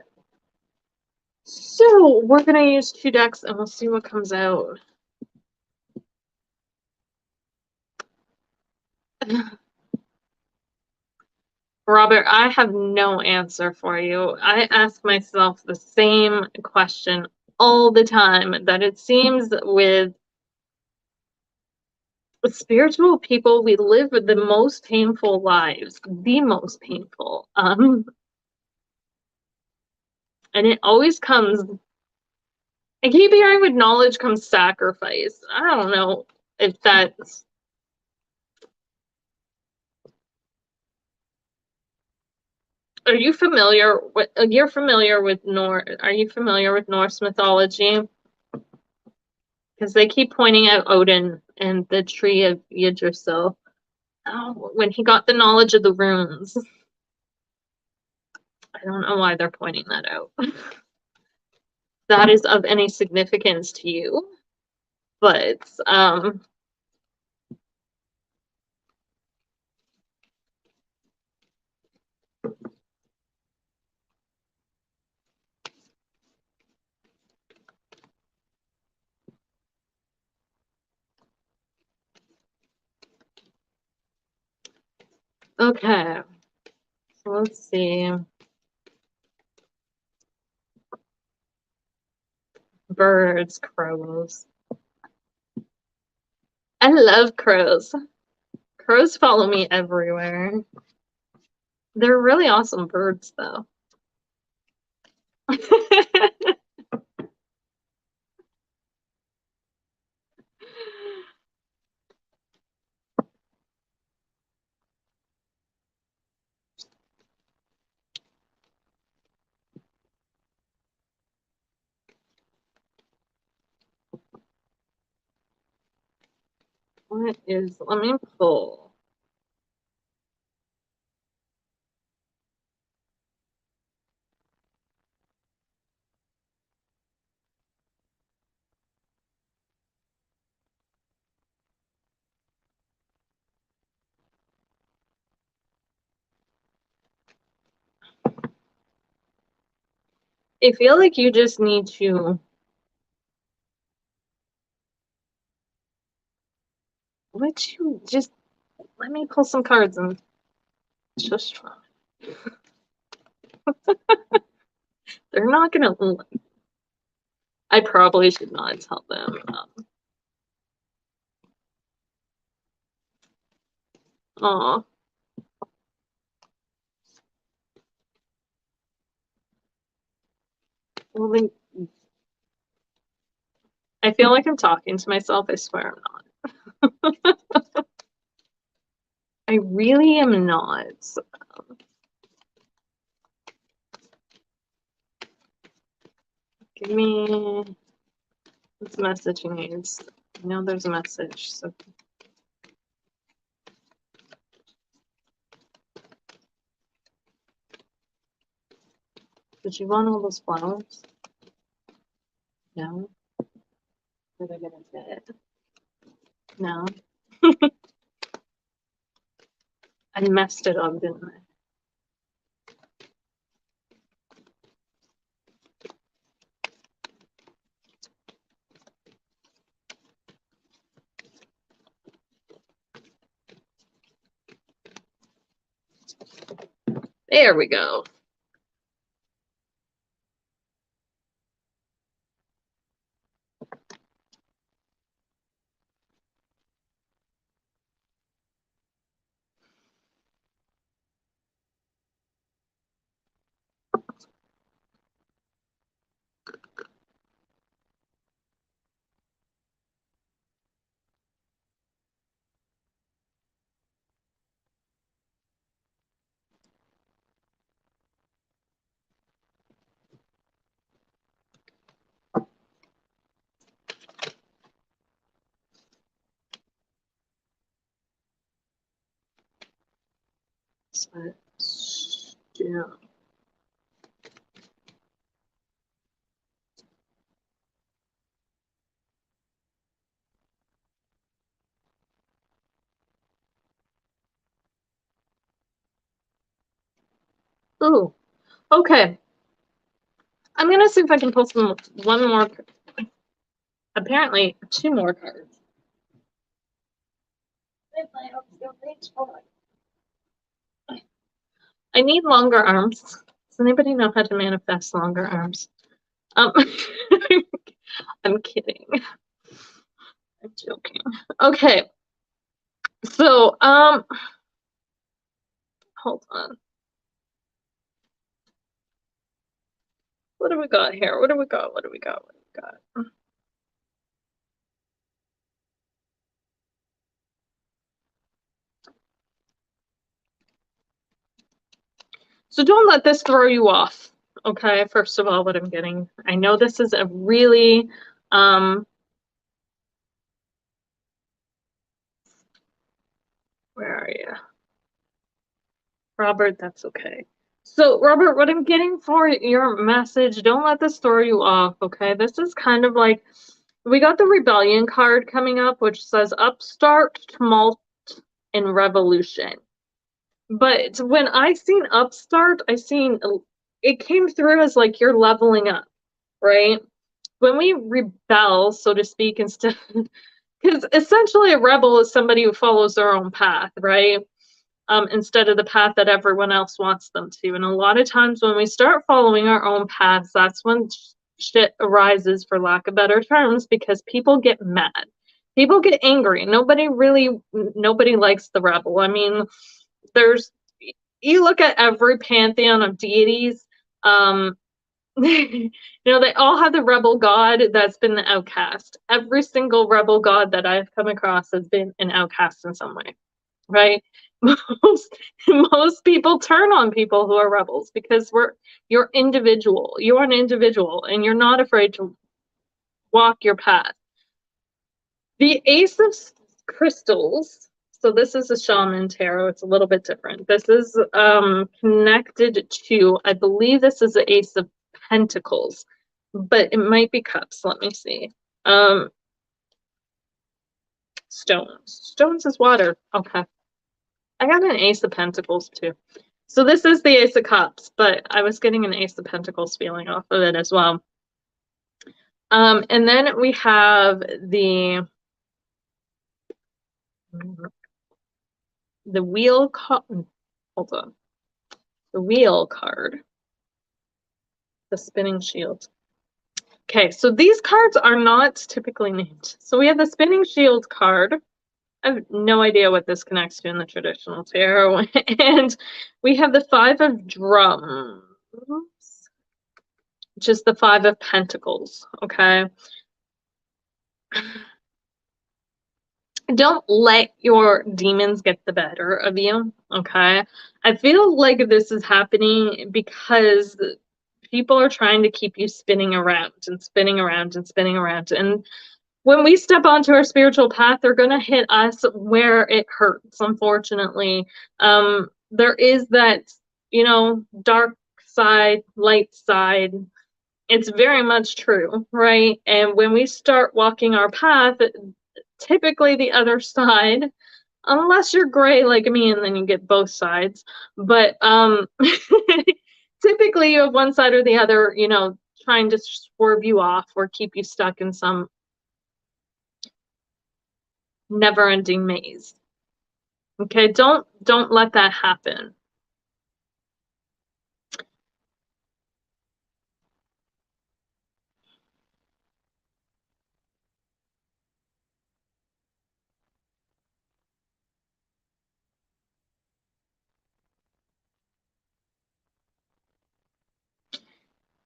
So we're gonna use 2 decks and we'll see what comes out. Robert, I have no answer for you. I ask myself the same question all the time, that it seems with spiritual people, we live the most painful lives, the most painful. And it always comes, I keep hearing with knowledge comes sacrifice. I don't know if that's, are you familiar with, you're familiar with are you familiar with Norse mythology? Because they keep pointing out Odin and the tree of Yggdrasil. Oh, when he got the knowledge of the runes. I don't know why they're pointing that out. That is of any significance to you. But okay. So let's see. Birds, crows. I love crows. Crows follow me everywhere. They're really awesome birds, though. What is, let me pull. I feel like you just need to, would you just let me pull some cards and just try. They're not gonna, I probably should not tell them. Aw. Well, then, I feel like I'm talking to myself. I swear I'm not. I really am not. Give me this message he needs. I know there's a message. So. Did you want all those flowers? No. Are they gonna fit? No. I messed it up, didn't I? There we go. Yeah. Ooh. Okay. I'm gonna see if I can pull one more. Apparently, 2 more cards. I need longer arms. Does anybody know how to manifest longer arms? I'm kidding. I'm joking. Okay. So, hold on. What do we got here? What do we got? What do we got? What do we got? So don't let this throw you off. Okay, first of all, what I'm getting. I know this is a really where are you? Robert, that's okay. So, Robert, what I'm getting for your message, don't let this throw you off, okay? This is kind of like, we got the rebellion card coming up, which says upstart, tumult, and revolution. But when I seen upstart, it came through as like you're leveling up, right? When we rebel, so to speak, instead, because essentially a rebel is somebody who follows their own path, right? Instead of the path that everyone else wants them to. And a lot of times when we start following our own paths, that's when shit arises, for lack of better terms, because people get mad. People get angry. Nobody likes the rebel. I mean, you look at every pantheon of deities, you know, they all have the rebel god that's been the outcast. Every single rebel god that I've come across has been an outcast in some way, right? Most people turn on people who are rebels because you're individual. You're an individual and you're not afraid to walk your path. The Ace of Crystals. So this is a shaman tarot. It's a little bit different. This is connected to, I believe this is the Ace of Pentacles, but it might be cups. Let me see. Stones. Stones is water. Okay. I got an Ace of Pentacles too. So this is the Ace of Cups, but I was getting an Ace of Pentacles feeling off of it as well. And then we have the wheel card. Hold on. The wheel card. The spinning shield. Okay, so these cards are not typically named. So we have the spinning shield card, I have no idea what this connects to in the traditional tarot. And we have the Five of Drums, which is the Five of Pentacles, okay? Don't let your demons get the better of you, okay? I feel like this is happening because people are trying to keep you spinning around and spinning around and spinning around. And when we step onto our spiritual path, they're going to hit us where it hurts, unfortunately. There is that, dark side, light side. It's very much true, right? And when we start walking our path, typically the other side, unless you're gray like me and then you get both sides, but typically you have one side or the other, trying to swerve you off or keep you stuck in some never-ending maze. Okay, don't let that happen.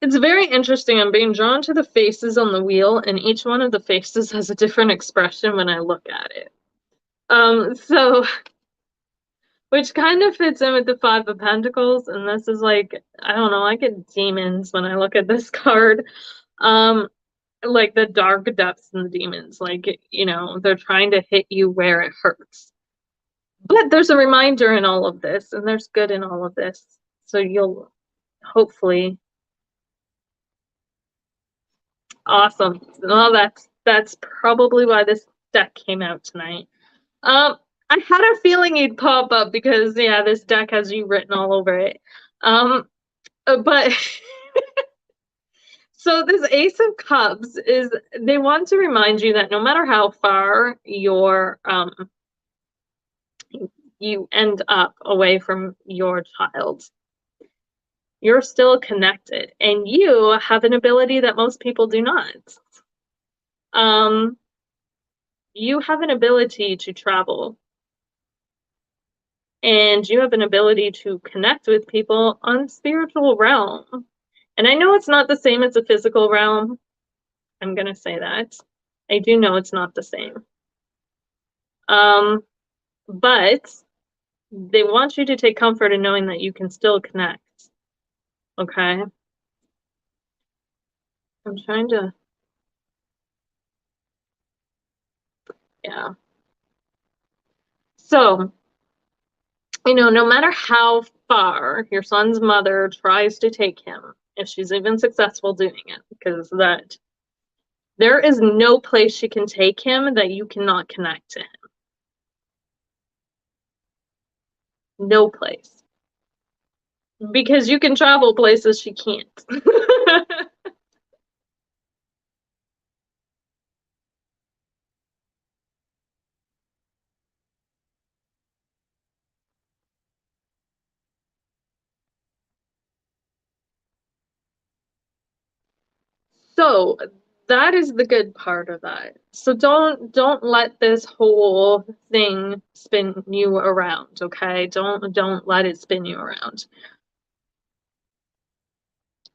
It's very interesting. I'm being drawn to the faces on the wheel, and each one of the faces has a different expression when I look at it. So which kind of fits in with the Five of Pentacles, and this is like, I don't know, I get demons when I look at this card. Like the dark depths and the demons, like, they're trying to hit you where it hurts. But there's a reminder in all of this, and there's good in all of this. So you'll hopefully. Awesome. Well, that's probably why this deck came out tonight. I had a feeling you'd pop up because yeah, this deck has you written all over it. But so this Ace of Cups is, they want to remind you that no matter how far you end up away from your child, you're still connected, and you have an ability that most people do not. You have an ability to travel, and you have an ability to connect with people on spiritual realm. And I know it's not the same as a physical realm. I'm going to say that. I do know it's not the same. But they want you to take comfort in knowing that you can still connect. Okay? I'm trying to... Yeah. So, no matter how far your son's mother tries to take him, if she's even successful doing it, because that there is no place she can take him that you cannot connect to him. No place. Because you can travel places she can't. So that is the good part of that. So don't let this whole thing spin you around, okay? Don't let it spin you around.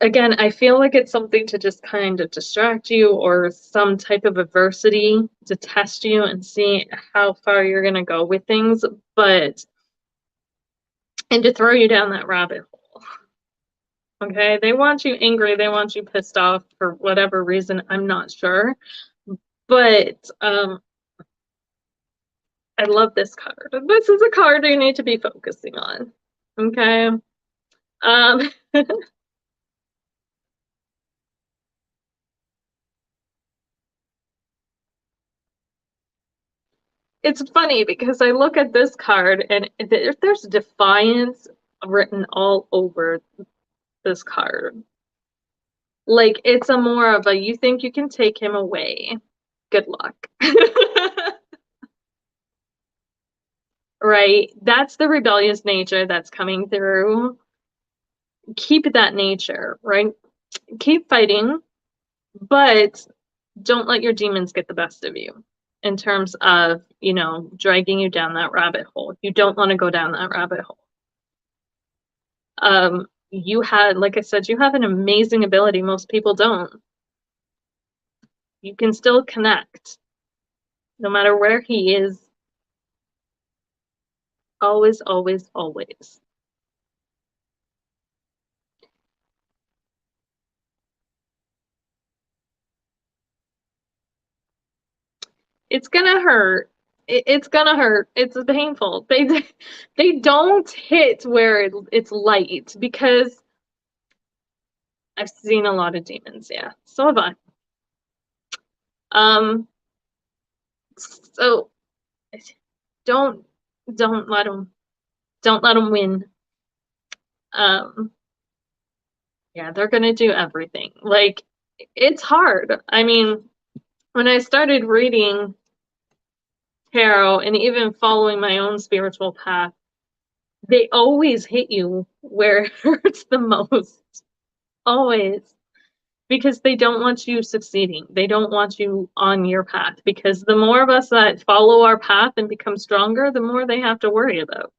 Again, I feel like it's something to just kind of distract you, or some type of adversity to test you and see how far you're going to go with things, and to throw you down that rabbit hole. Okay, they want you angry, they want you pissed off for whatever reason, I'm not sure. But I love this card. This is a card you need to be focusing on. Okay. It's funny because I look at this card and there's defiance written all over this card. Like, it's a more of a, you think you can take him away. Good luck. Right? That's the rebellious nature that's coming through. Keep that nature, right? Keep fighting, but don't let your demons get the best of you. in terms of, you know, dragging you down that rabbit hole. You don't want to go down that rabbit hole. You had, like I said, you have an amazing ability most people don't. You can still connect no matter where he is. Always, always, always. It's gonna hurt. It's gonna hurt. It's painful. They don't hit where it's light because I've seen a lot of demons. Yeah, so have I. Um, so don't don't let them win. Um, yeah, they're gonna do everything. Like it's hard. I mean, when I started reading tarot and even following my own spiritual path, they always hit you where it hurts the most. Always. Because they don't want you succeeding. They don't want you on your path. Because the more of us that follow our path and become stronger, the more they have to worry about.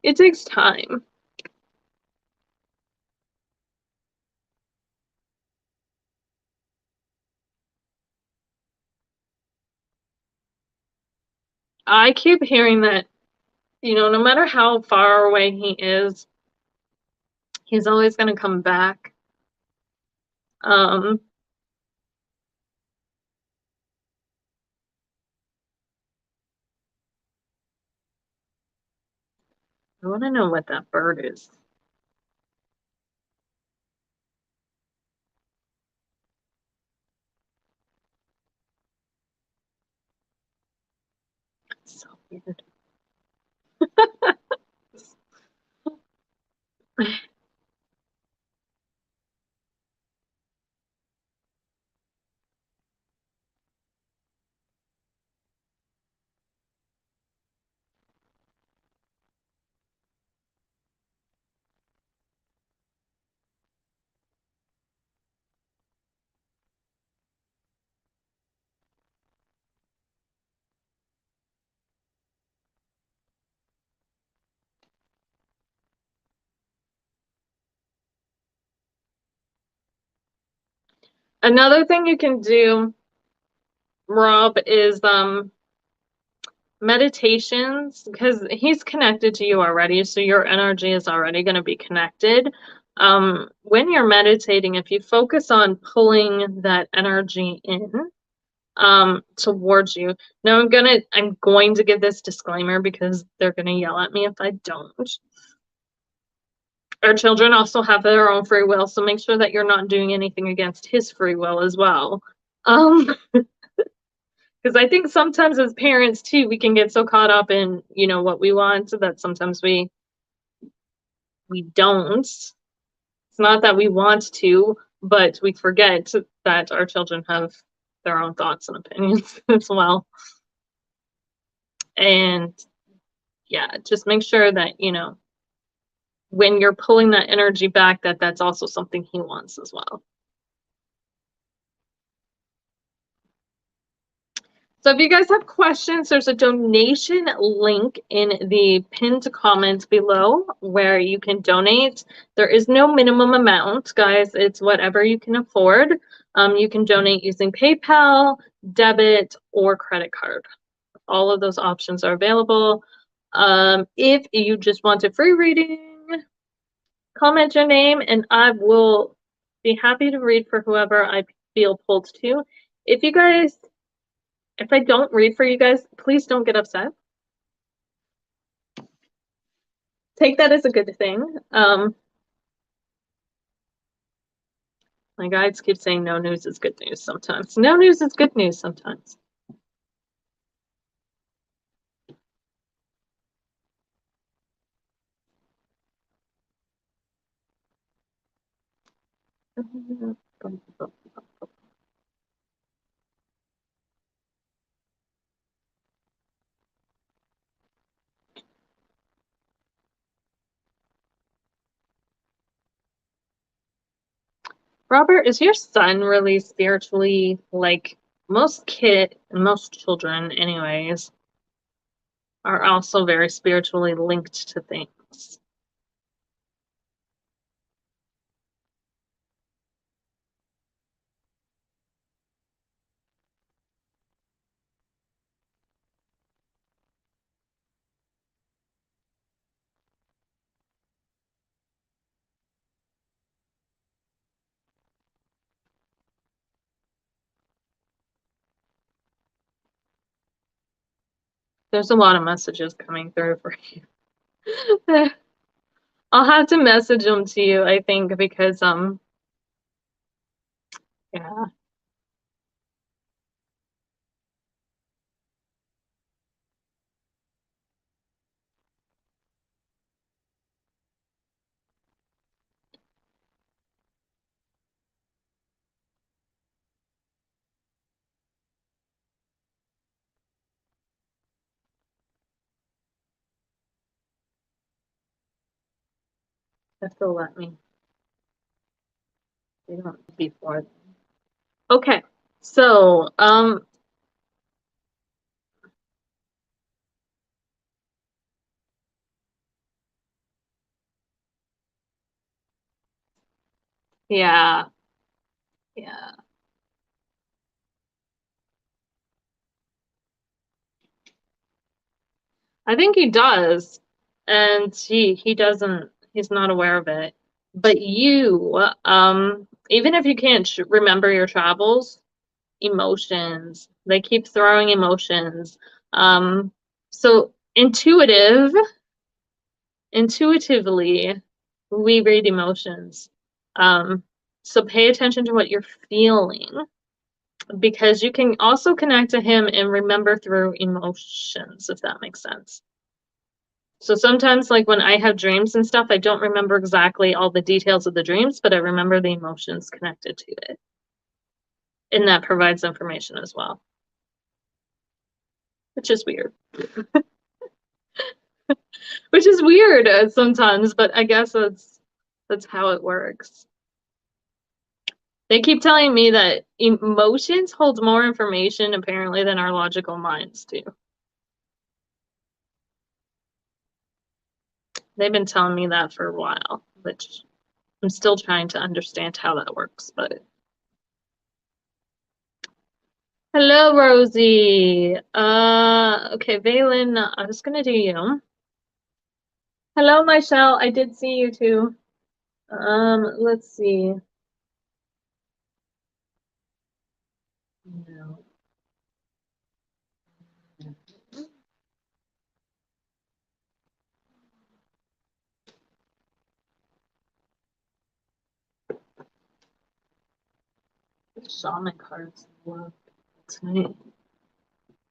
It takes time. I keep hearing that, you know, no matter how far away he is, he's always going to come back. Um, I want to know what that bird is. It's so weird. Another thing you can do, Rob, is meditations because he's connected to you already, so your energy is already going to be connected. When you're meditating, if you focus on pulling that energy in towards you. Now I'm going to give this disclaimer because they're gonna yell at me if I don't. Our children also have their own free will, so make sure that you're not doing anything against his free will as well. Because I think sometimes as parents too, we can get so caught up in, you know, what we want that sometimes we don't. It's not that we want to, but we forget that our children have their own thoughts and opinions as well. And yeah, just make sure that, you know, when you're pulling that energy back, that's also something he wants as well. So if you guys have questions, there's a donation link in the pinned comment below where you can donate. There is no minimum amount, guys. It's whatever you can afford. You can donate using PayPal, debit, or credit card. All of those options are available. If you just want a free reading, comment your name and I will be happy to read for whoever I feel pulled to. If I don't read for you guys, please don't get upset. Take that as a good thing. My guides keep saying no news is good news sometimes. No news is good news sometimes. Robert, is your son really spiritually like most children anyways are also very spiritually linked to things? There's a lot of messages coming through for you. I'll have to message them to you, I think, because yeah, if they'll let me. They don't before. Okay, so yeah, yeah. I think he does, and he doesn't. He's not aware of it. But you, even if you can't remember your travels, emotions. They keep throwing emotions. So intuitively, we read emotions. Um, so pay attention to what you're feeling because you can also connect to him and remember through emotions, if that makes sense. So sometimes, like when I have dreams and stuff, I don't remember exactly all the details of the dreams, but I remember the emotions connected to it. And that provides information as well, which is weird. Which is weird sometimes, but I guess that's how it works. They keep telling me that emotions hold more information apparently than our logical minds do. They've been telling me that for a while, which I'm still trying to understand how that works, but hello, Rosie. Okay, Valen, I'm just gonna do you. Hello, Michelle. I did see you too. Let's see. No. Shaman cards. Love tonight.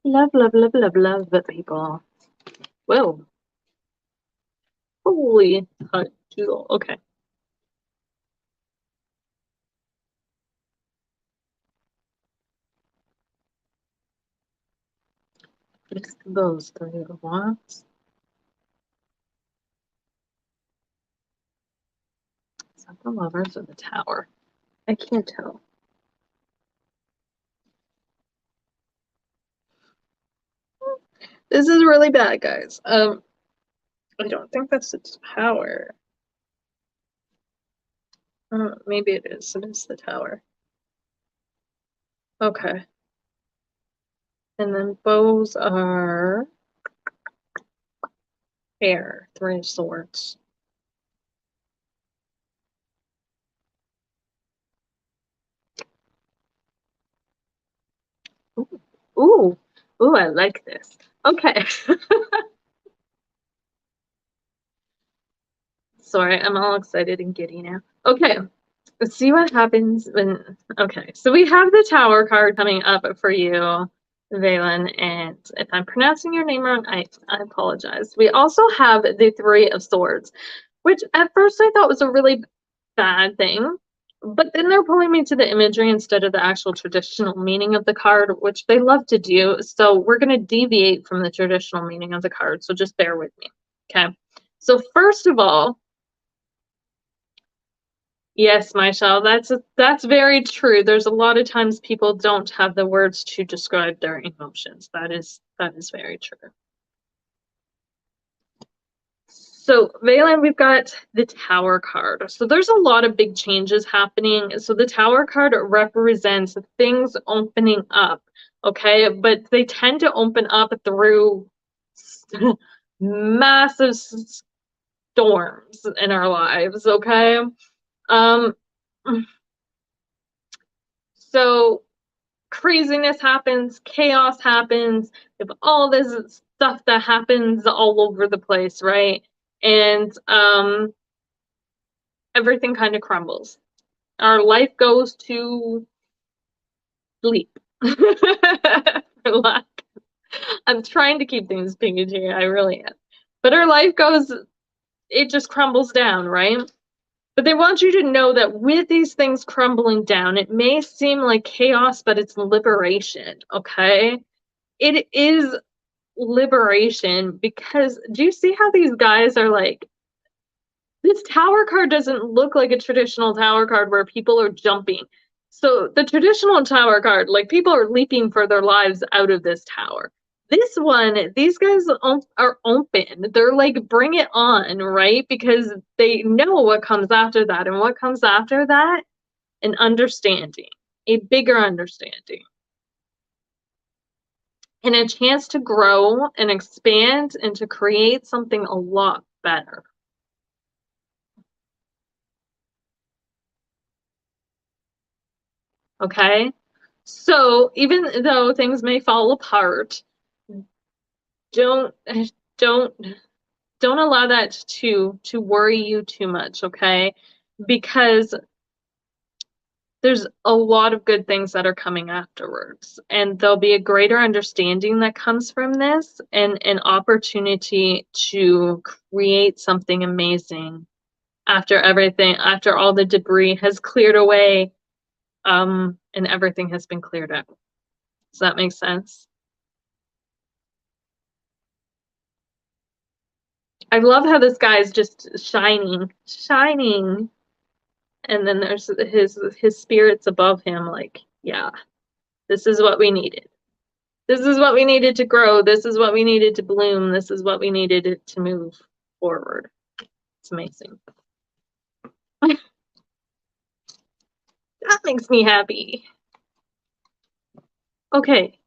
Love, love, love, love, love the people. Whoa. Holy doodle. Okay. Just those three of wands. Is that the lovers or the tower? I can't tell. This is really bad, guys. I don't think that's the tower. Maybe it is. It is the tower. Okay. And then bows are air, three of swords. Ooh, ooh, ooh, I like this. Okay. Sorry, I'm all excited and giddy now. Okay, let's see what happens when. Okay, so we have the Tower card coming up for you, Valen, and if I'm pronouncing your name wrong, I apologize. We also have the Three of Swords, which at first I thought was a really bad thing, But then they're pulling me to the imagery instead of the actual traditional meaning of the card, which they love to do. So we're going to deviate from the traditional meaning of the card. So just bear with me. Okay. So first of all, yes, Michelle, that's very true. There's a lot of times people don't have the words to describe their emotions. That is very true. So, Valen, we've got the Tower card. So there's a lot of big changes happening. So the Tower card represents things opening up, okay? But they tend to open up through massive storms in our lives, okay? Um, so craziness happens, chaos happens, if all this stuff that happens all over the place, right? And everything kind of crumbles. Our life goes to sleep. I'm trying to keep things PG, I really am. But our life goes, it just crumbles down, right? But they want you to know that with these things crumbling down, it may seem like chaos, but it's liberation, okay? It is liberation because do you see how these guys are like, this tower card doesn't look like a traditional tower card where people are jumping. So the traditional tower card, like people are leaping for their lives out of this tower. This one, these guys are open. They're like, bring it on, right? Because they know what comes after that. And what comes after that? An understanding, a bigger understanding, and a chance to grow and expand and to create something a lot better. Okay? So even though things may fall apart, don't don't don't allow that to worry you too much, okay? Because there's a lot of good things that are coming afterwards, and there'll be a greater understanding that comes from this and an opportunity to create something amazing after everything, after all the debris has cleared away, and everything has been cleared out. Does that make sense? I love how this guy's just shining, shining, and then there's his spirits above him. Like, yeah, this is what we needed. This is what we needed to grow. This is what we needed to bloom. This is what we needed to move forward. It's amazing. That makes me happy. Okay.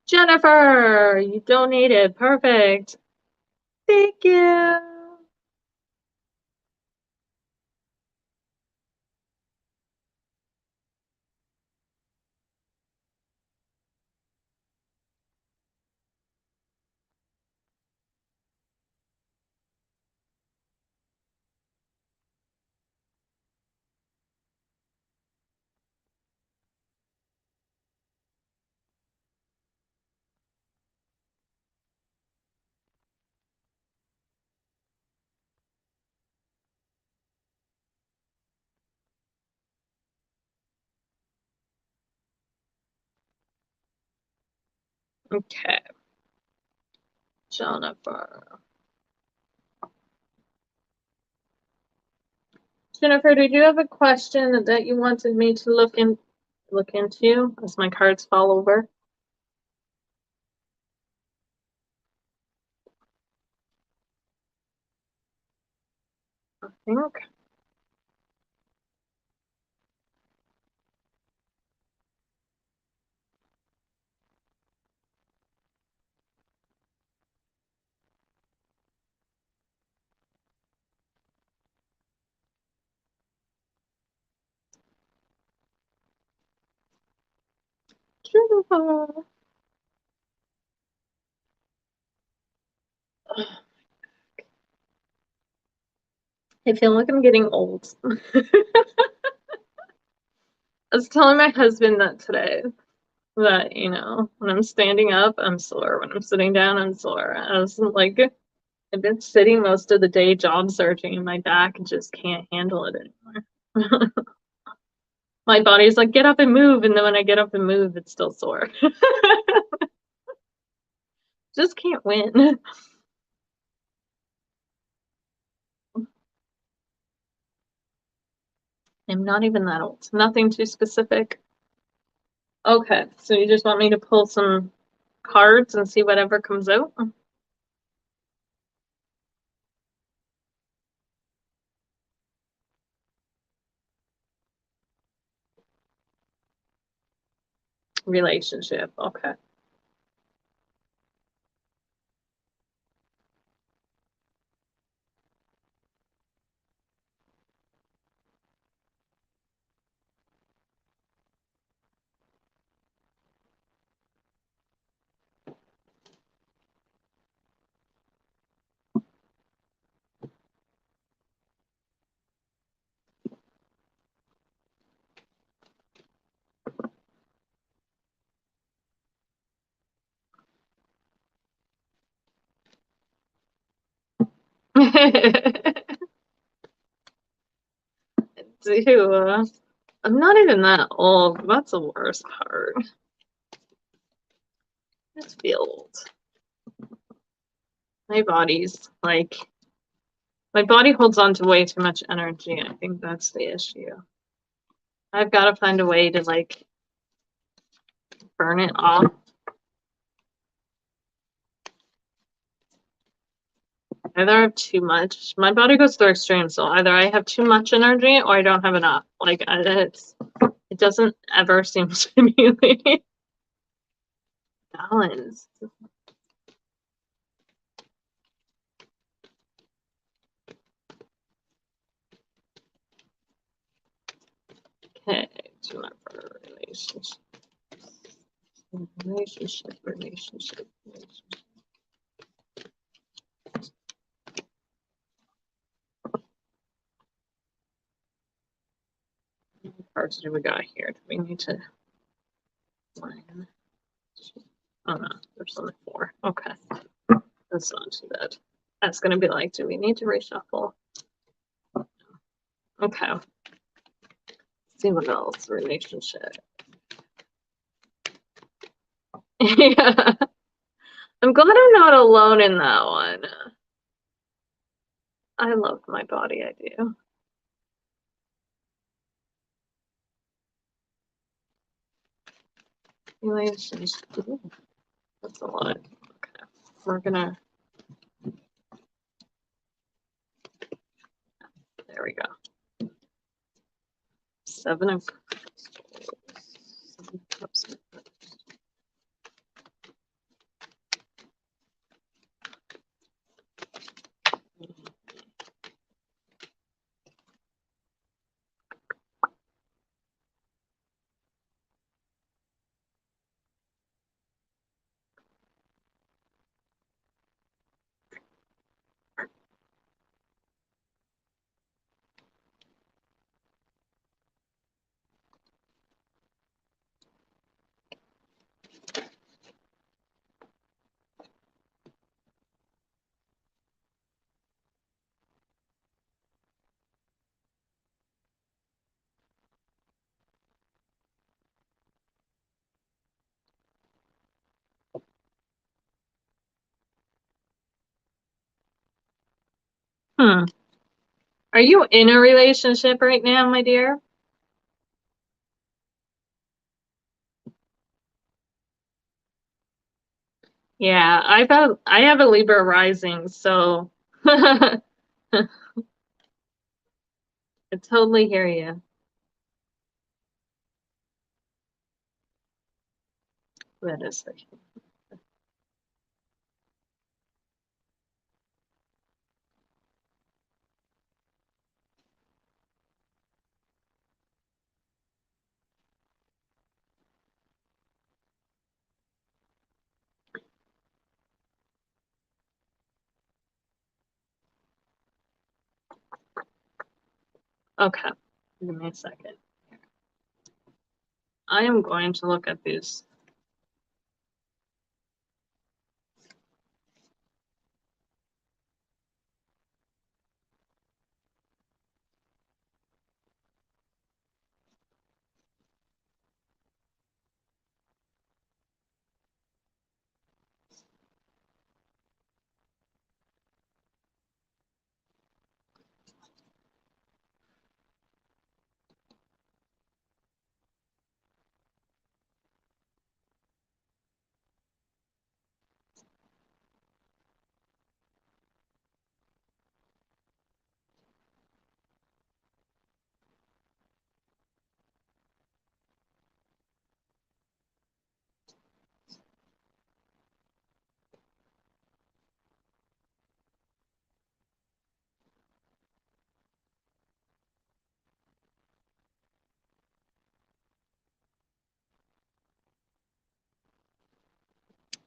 Jennifer, you donated. Perfect. Thank you. Okay. Jennifer. Jennifer, did you have a question that you wanted me to look into as my cards fall over? I think. Jennifer. I feel like I'm getting old. I was telling my husband that today, that, when I'm standing up, I'm sore. When I'm sitting down, I'm sore. I was like, I've been sitting most of the day job searching and my back just can't handle it anymore. My body's like, get up and move. And then when I get up and move, it's still sore. Just can't win. I'm not even that old. Nothing too specific. Okay, so you just want me to pull some cards and see whatever comes out? Relationship, okay. Dude, I'm not even that old. That's the worst part. I just feel old. My body's like, my body holds on to way too much energy. I think that's the issue. I've got to find a way to like burn it off. Either I have too much. My body goes through extremes, so either I have too much energy or I don't have enough. Like it doesn't ever seem to be like balanced. Okay, to my relationship. Relationship. What cards do we got here? Do we need to line? Oh no, there's only 4. Okay. That's not too bad. That's gonna be like, do we need to reshuffle? Okay. Let's see what else. Relationship. Yeah. I'm glad I'm not alone in that one. I love my body, I do. Relationship. Ooh, that's a lot. Okay. We're gonna. There we go. 7 of Cups. Hmm. Are you in a relationship right now, my dear? Yeah, I have a Libra rising, so I totally hear you. That is for sure. Okay, give me a second. I am going to look at these.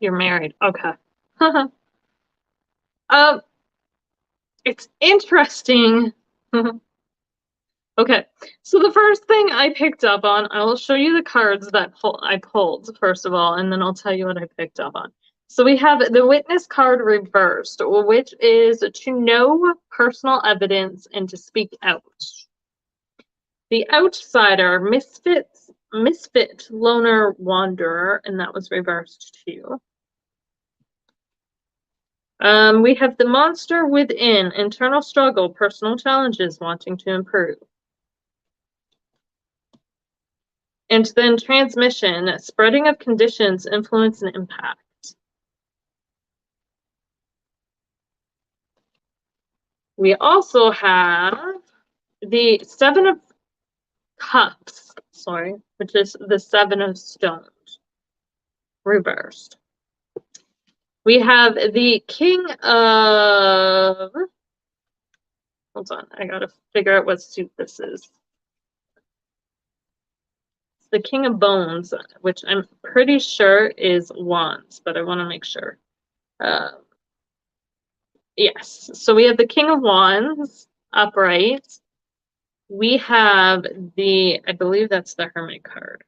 You're married. Okay. Um, it's interesting. Okay, so the first thing I picked up on, I will show you the cards that I pulled, first of all, and then I'll tell you what I picked up on. So we have the witness card reversed, which is to know personal evidence and to speak out. The outsider, misfit, loner, wanderer, and that was reversed too. We have the monster within, internal struggle, personal challenges, wanting to improve. And then transmission, spreading of conditions, influence, and impact. We also have the Seven of Cups, sorry, which is the Seven of Stones, reversed. We have the King of... Hold on, I gotta figure out what suit this is. The King of Bones, which I'm pretty sure is Wands, but I want to make sure. Yes, so we have the King of Wands upright. We have I believe that's the Hermit card.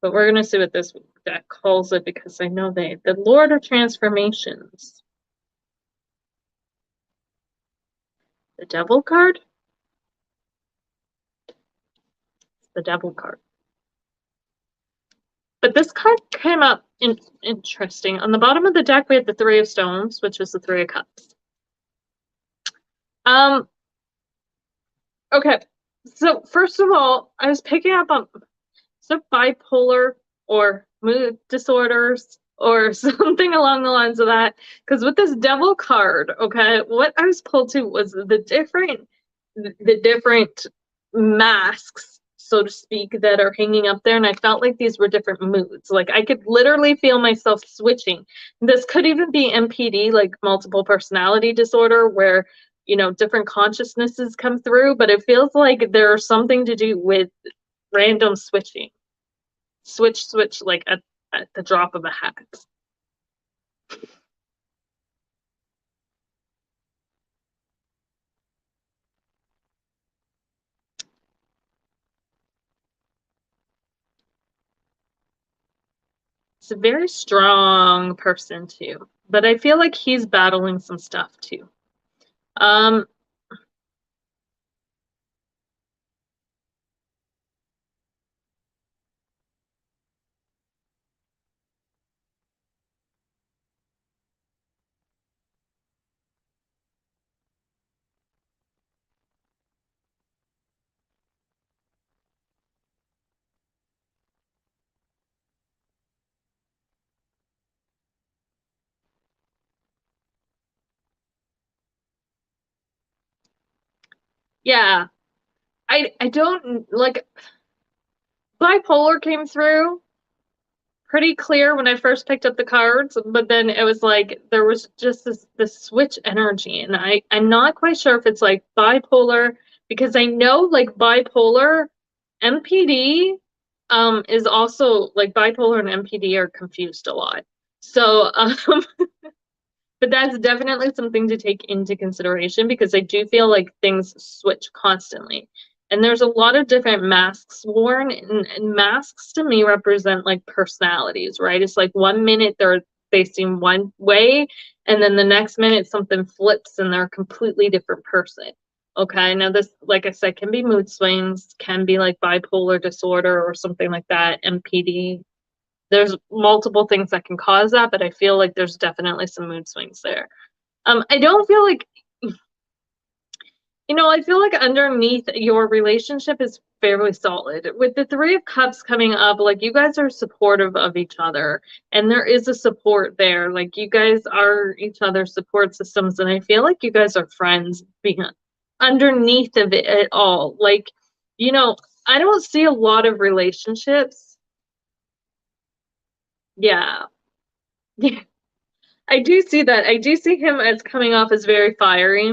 But we're going to see what this deck calls it because I know the Lord of Transformations. The Devil card? The Devil card. But this card came up interesting. On the bottom of the deck, we have the Three of Stones, which is the Three of Cups. Okay, so first of all, I was picking up on bipolar or mood disorders or something along the lines of that. Because with this Devil card, okay, what I was pulled to was the different masks, so to speak, that are hanging up there, and I felt like these were different moods. Like I could literally feel myself switching. This could even be MPD, like multiple personality disorder, where different consciousnesses come through, but it feels like there's something to do with random switching. Switch, like at the drop of a hat. It's a very strong person too, but I feel like he's battling some stuff too. Yeah, I don't like bipolar came through pretty clear when I first picked up the cards, but then it was like there was just this switch energy, and I'm not quite sure if it's like bipolar because I know like bipolar MPD is also like bipolar and MPD are confused a lot. So but that's definitely something to take into consideration because I do feel like things switch constantly. And there's a lot of different masks worn, and masks to me represent like personalities, right? It's like 1 minute they seem one way, and then the next minute something flips and they're a completely different person. Okay, now this, like I said, can be mood swings, can be like bipolar disorder or something like that, MPD. There's multiple things that can cause that, but I feel like there's definitely some mood swings there. I don't feel like, I feel like underneath your relationship is fairly solid. With the Three of Cups coming up, like you guys are supportive of each other, and there is a support there. Like you guys are each other's support systems, and I feel like you guys are friends being underneath of it at all. Like, I don't see a lot of relationships. Yeah. Yeah. I do see that. I do see him as coming off as very fiery.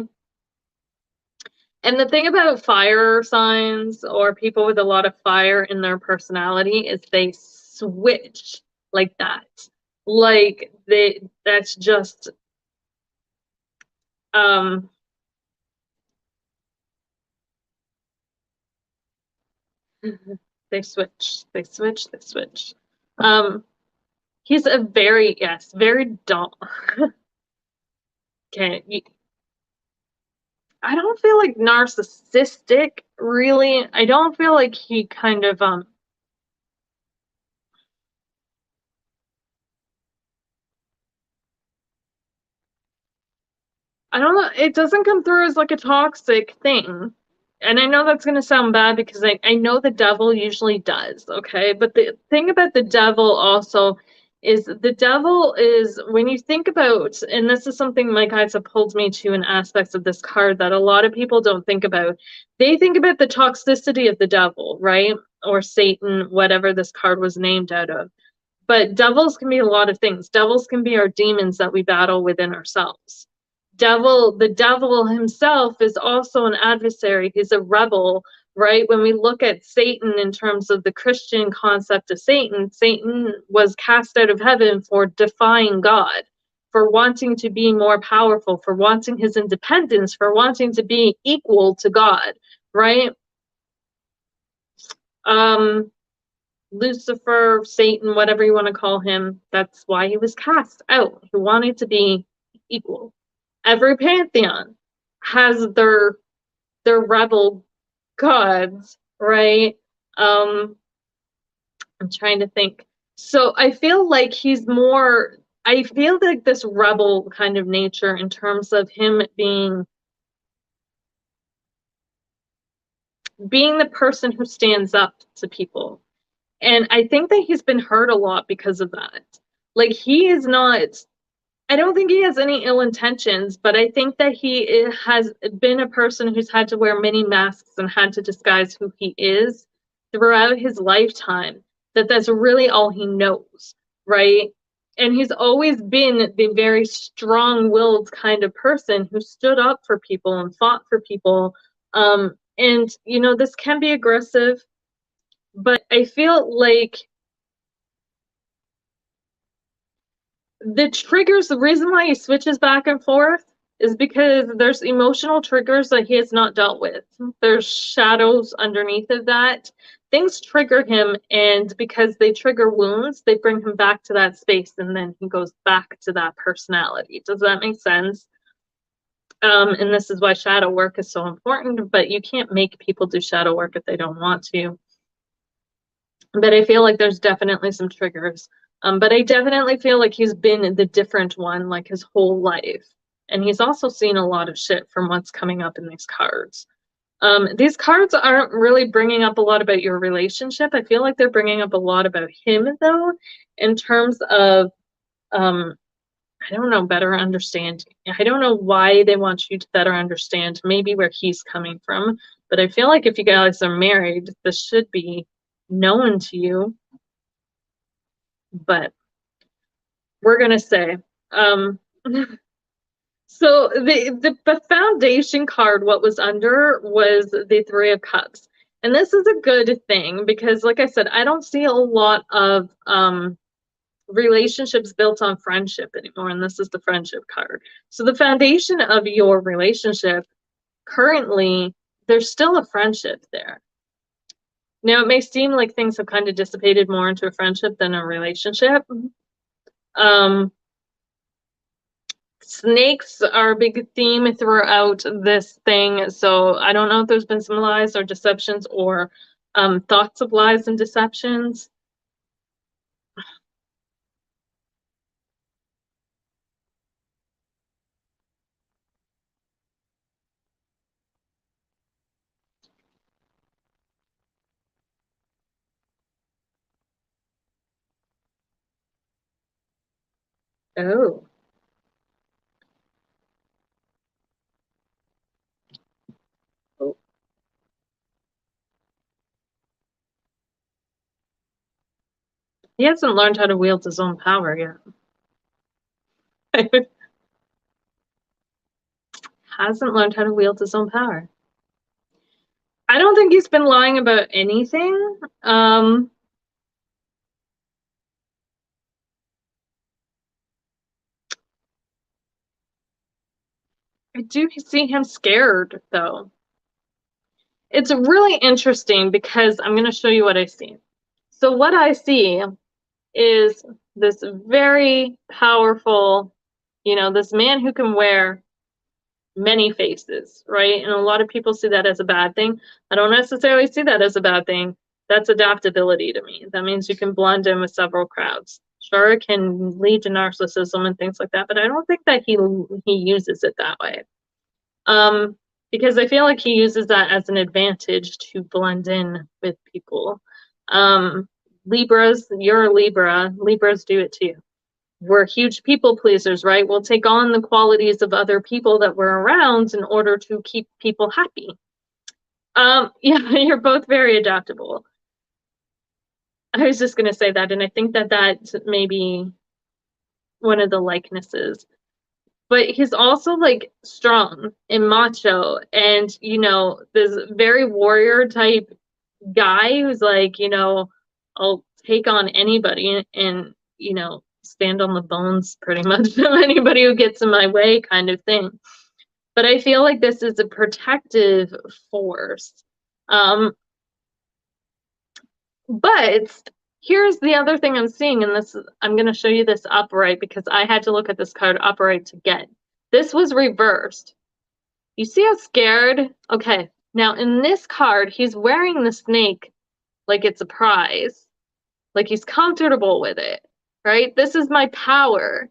And the thing about fire signs or people with a lot of fire in their personality is they switch like that. Like that's just um they switch. Um he's a very, yes, very dull. Okay, I don't feel like narcissistic, really. I don't feel like he kind of I don't know, it doesn't come through as like a toxic thing. And I know that's gonna sound bad because I know the devil usually does, okay? But the thing about the devil also is the devil is when you think about, and this is something my guides have pulled me to in aspects of this card that a lot of people don't think about. They think about the toxicity of the devil, right? Or Satan, whatever this card was named out of. But devils can be a lot of things. Devils can be our demons that we battle within ourselves. The devil himself is also an adversary. He's a rebel, right? When we look at Satan in terms of the Christian concept of Satan, Satan was cast out of heaven for defying God, for wanting to be more powerful, for wanting his independence, for wanting to be equal to God, right? Um, Lucifer, Satan, whatever you want to call him, that's why he was cast out. He wanted to be equal. Every pantheon has their rebel gods, right? Um, I'm trying to think. So I feel like he's more, I feel like this rebel kind of nature in terms of him being the person who stands up to people. And I think that he's been hurt a lot because of that. Like he is not, I don't think he has any ill intentions, but I think that he has been a person who's had to wear many masks and had to disguise who he is throughout his lifetime. That's really all he knows, right? And he's always been the very strong-willed kind of person who stood up for people and fought for people. And this can be aggressive, but I feel like the reason why he switches back and forth is because there's emotional triggers that he has not dealt with. There's shadows underneath of that. Things trigger him, and because they trigger wounds, they bring him back to that space, and then he goes back to that personality. Does that make sense? And this is why shadow work is so important, but you can't make people do shadow work if they don't want to. But I feel like there's definitely some triggers. But I definitely feel like he's been the different one like his whole life. And he's also seen a lot of shit from what's coming up in these cards. These cards aren't really bringing up a lot about your relationship. I feel like they're bringing up a lot about him, though, in terms of, um, I don't know, better understanding. I don't know why they want you to better understand maybe where he's coming from. But I feel like if you guys are married, this should be known to you, but we're gonna say. Um, so the foundation card, what was under was the Three of Cups, and this is a good thing because, like I said, I don't see a lot of relationships built on friendship anymore, and this is the friendship card. So the foundation of your relationship currently, there's still a friendship there. Now, it may seem like things have kind of dissipated more into a friendship than a relationship. Um, Snakes are a big theme throughout this thing, so I don't know if there's been some lies or deceptions or thoughts of lies and deceptions. Oh, oh. He hasn't learned how to wield his own power yet. Hasn't learned how to wield his own power. I don't think he's been lying about anything. Um, I do see him scared, though. It's really interesting because I'm going to show you what I see. So what I see is this very powerful, this man who can wear many faces, right? And a lot of people see that as a bad thing. I don't necessarily see that as a bad thing. That's adaptability to me. That means you can blend in with several crowds. Sure, it can lead to narcissism and things like that, but I don't think that he uses it that way. Because I feel like he uses that as an advantage to blend in with people. Libras, you're a Libra. Libras do it too. We're huge people pleasers, right? We'll take on the qualities of other people that we're around in order to keep people happy. Yeah, you're both very adaptable. I was just going to say that, and I think that that may be one of the likenesses. But he's also like strong and macho, and this very warrior type guy who's like, I'll take on anybody and stand on the bones pretty much of anybody who gets in my way kind of thing. But I feel like this is a protective force. But here's the other thing I'm seeing, and I'm going to show you this upright because I had to look at this card upright to get. This was reversed. You see how scared? Okay, now in this card, he's wearing the snake like it's a prize. Like he's comfortable with it, right? This is my power.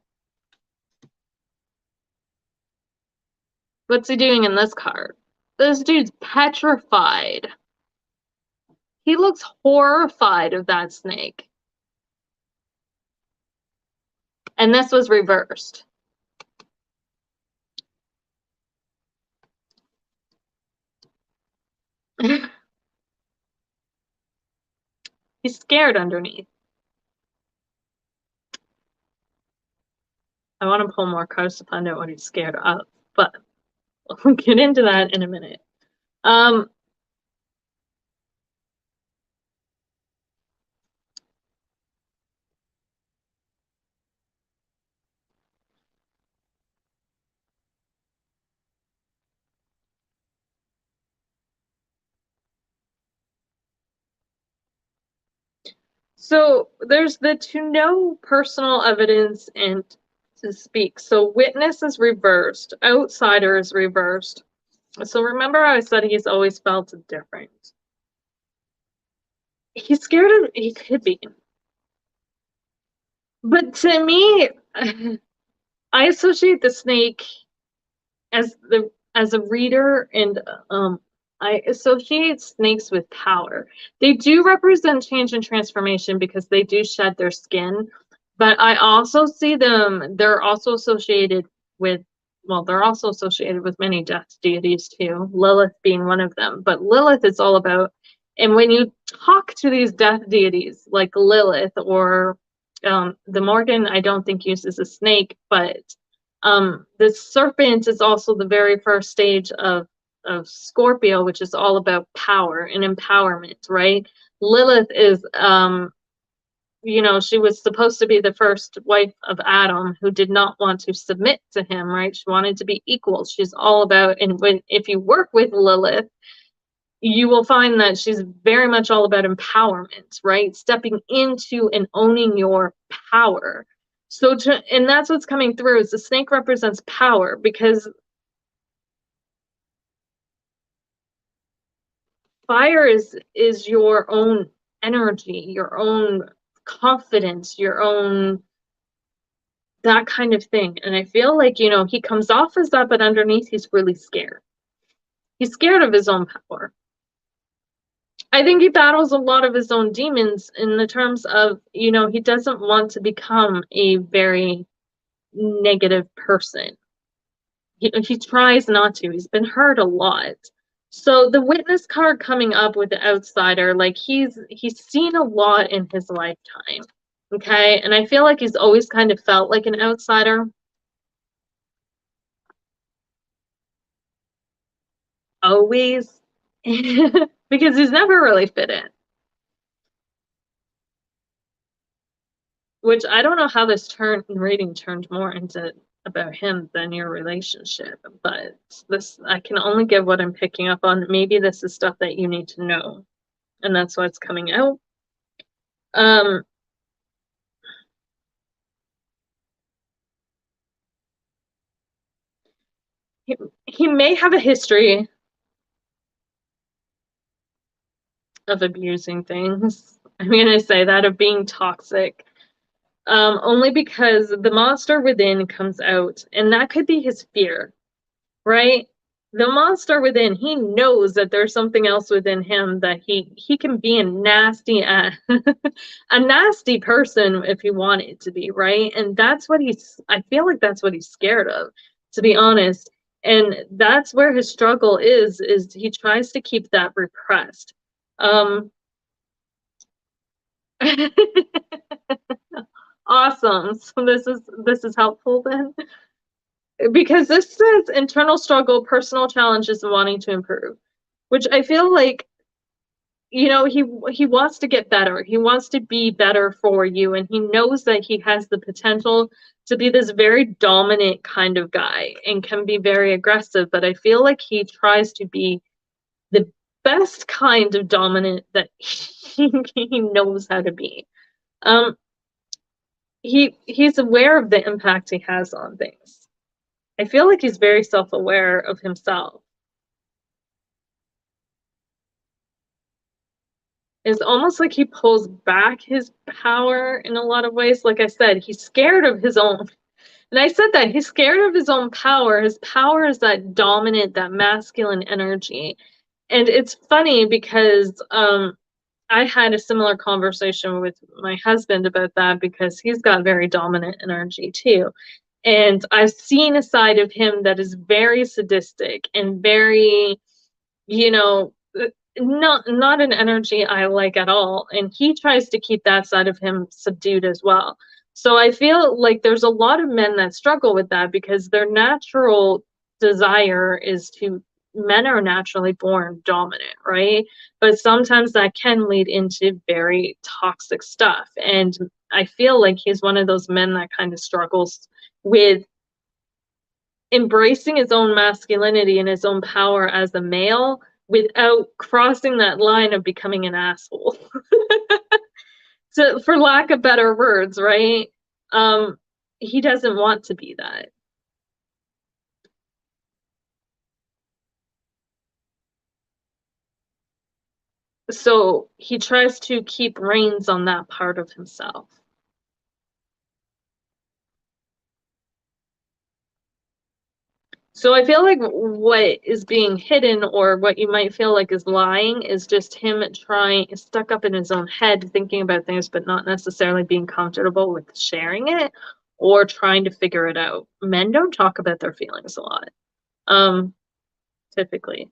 What's he doing in this card? This dude's petrified. He looks horrified of that snake. And this was reversed. He's scared underneath. I want to pull more cards to find out what he's scared of, but we'll get into that in a minute. So there's the to know personal evidence and to speak. So witness is reversed, outsider is reversed. So remember I said he's always felt different. He's scared of, he could be. But to me, I associate the snake as a reader, and I associate snakes with power. They do represent change and transformation because they do shed their skin, but I also see them, they're also associated with, well, they're also associated with many death deities too, Lilith being one of them. But Lilith is all about, and when you talk to these death deities like Lilith or the Morgan, I don't think uses a snake, but the serpent is also the very first stage of Scorpio, which is all about power and empowerment, right? Lilith is, she was supposed to be the first wife of Adam who did not want to submit to him, right? She wanted to be equal. She's all about, and if you work with Lilith, you will find that she's very much all about empowerment, right? Stepping into and owning your power. So and that's what's coming through is the snake represents power because fire is your own energy, your own confidence, your own that kind of thing. And I feel like, he comes off as that, but underneath he's really scared. He's scared of his own power. I think he battles a lot of his own demons in the terms of, he doesn't want to become a very negative person. He tries not to. He's been hurt a lot. So the witness card coming up with the outsider, like he's seen a lot in his lifetime. Okay. And I feel like he's always kind of felt like an outsider. Always. Because he's never really fit in. Which I don't know how this reading turned more into about him than your relationship. But this, I can only give what I'm picking up on. Maybe this is stuff that you need to know, and that's why it's coming out. Um, he may have a history of abusing things. I'm gonna say that, of being toxic. Only because the monster within comes out, and that could be his fear, right? The monster within, he knows that there's something else within him, that he can be a nasty a nasty person if he wanted to be, right? And that's what I feel like that's what he's scared of, to be honest. And that's where his struggle is he tries to keep that repressed. Um Awesome. So this is helpful then, because this says internal struggle, personal challenges, and wanting to improve, which I feel like, he wants to get better. He wants to be better for you, and he knows that he has the potential to be this very dominant kind of guy and can be very aggressive, but I feel like he tries to be the best kind of dominant that he knows how to be. Um, he's aware of the impact he has on things. I feel like he's very self-aware of himself. It's almost like he pulls back his power in a lot of ways. Like I said, he's scared of his own. And I said that he's scared of his own power. His power is that dominant, that masculine energy. And it's funny because I had a similar conversation with my husband about that, because he's got very dominant energy too. And I've seen a side of him that is very sadistic and very, you know, not an energy I like at all. And he tries to keep that side of him subdued as well. So I feel like there's a lot of men that struggle with that, because their natural desire is to, men are naturally born dominant, right? But sometimes that can lead into very toxic stuff. And I feel like he's one of those men that kind of struggles with embracing his own masculinity and his own power as a male without crossing that line of becoming an asshole. So, for lack of better words, right? Um, he doesn't want to be that. So he tries to keep reins on that part of himself. So I feel like what is being hidden, or what you might feel like is lying, is just him trying, stuck up in his own head, thinking about things, but not necessarily being comfortable with sharing it or trying to figure it out. Men don't talk about their feelings a lot, um, typically.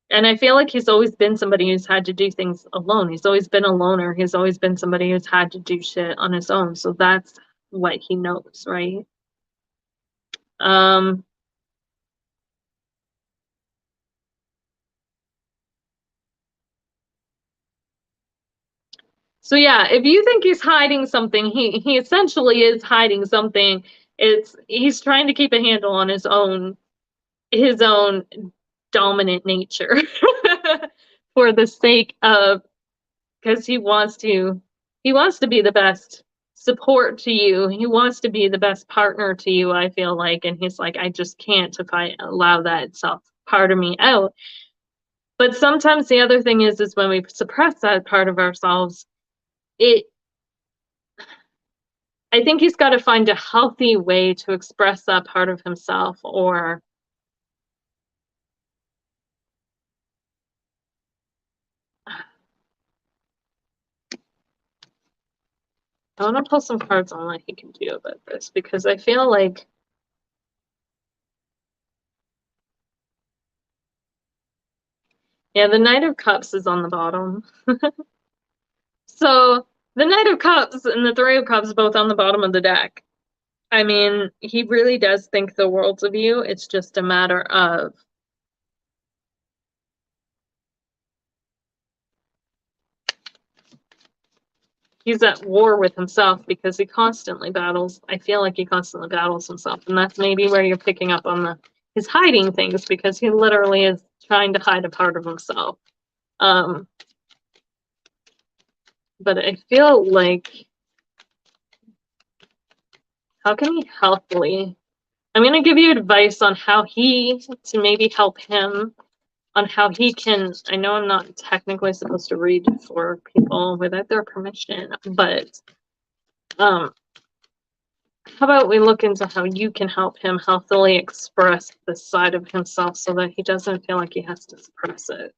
And I feel like he's always been somebody who's had to do things alone. He's always been a loner. He's always been somebody who's had to do shit on his own. So that's what he knows, right? Um, So yeah, if you think he's hiding something, he essentially is hiding something. It's He's trying to keep a handle on his own dominant nature for the sake of, because he wants to be the best support to you. He wants to be the best partner to you, I feel like, and he's like, I just can't if I allow that self part of me out. But sometimes the other thing is when we suppress that part of ourselves, it I think he's got to find a healthy way to express that part of himself, or I want to pull some cards on what he can do about this, because I feel like, yeah, the Knight of Cups is on the bottom. So the Knight of Cups and the Three of Cups both on the bottom of the deck. I mean, he really does think the world of you. It's just a matter of, he's at war with himself because he constantly battles. I feel like he constantly battles himself, and that's maybe where you're picking up on his hiding things, because he literally is trying to hide a part of himself. But I feel like, how can he healthily? I'm going to give you advice on how to maybe help him, on how he can. I know I'm not technically supposed to read for people without their permission, but how about we look into how you can help him healthily express this side of himself so that he doesn't feel like he has to suppress it.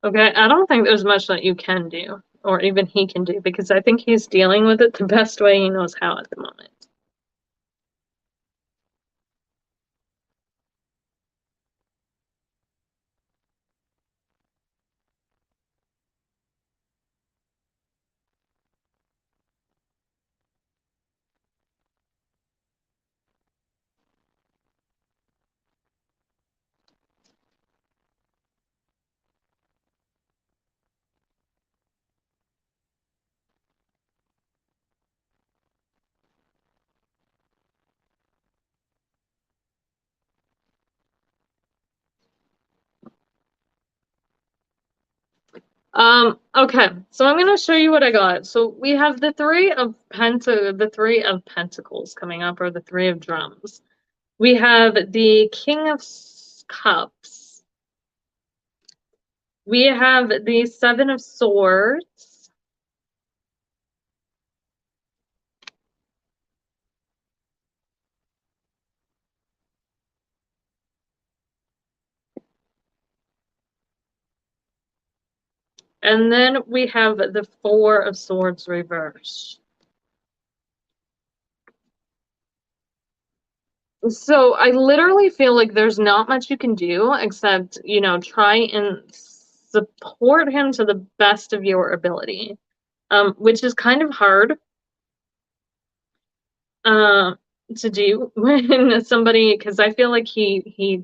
Okay, I don't think there's much that you can do, or even he can do, because I think he's dealing with it the best way he knows how at the moment. Okay, so I'm gonna show you what I got. So we have the three of Pentacles coming up, or the Three of Drums. We have the King of Cups. We have the Seven of Swords. And then we have the Four of Swords reversed. So I literally feel like there's not much you can do except, try and support him to the best of your ability, which is kind of hard to do when somebody, because I feel like he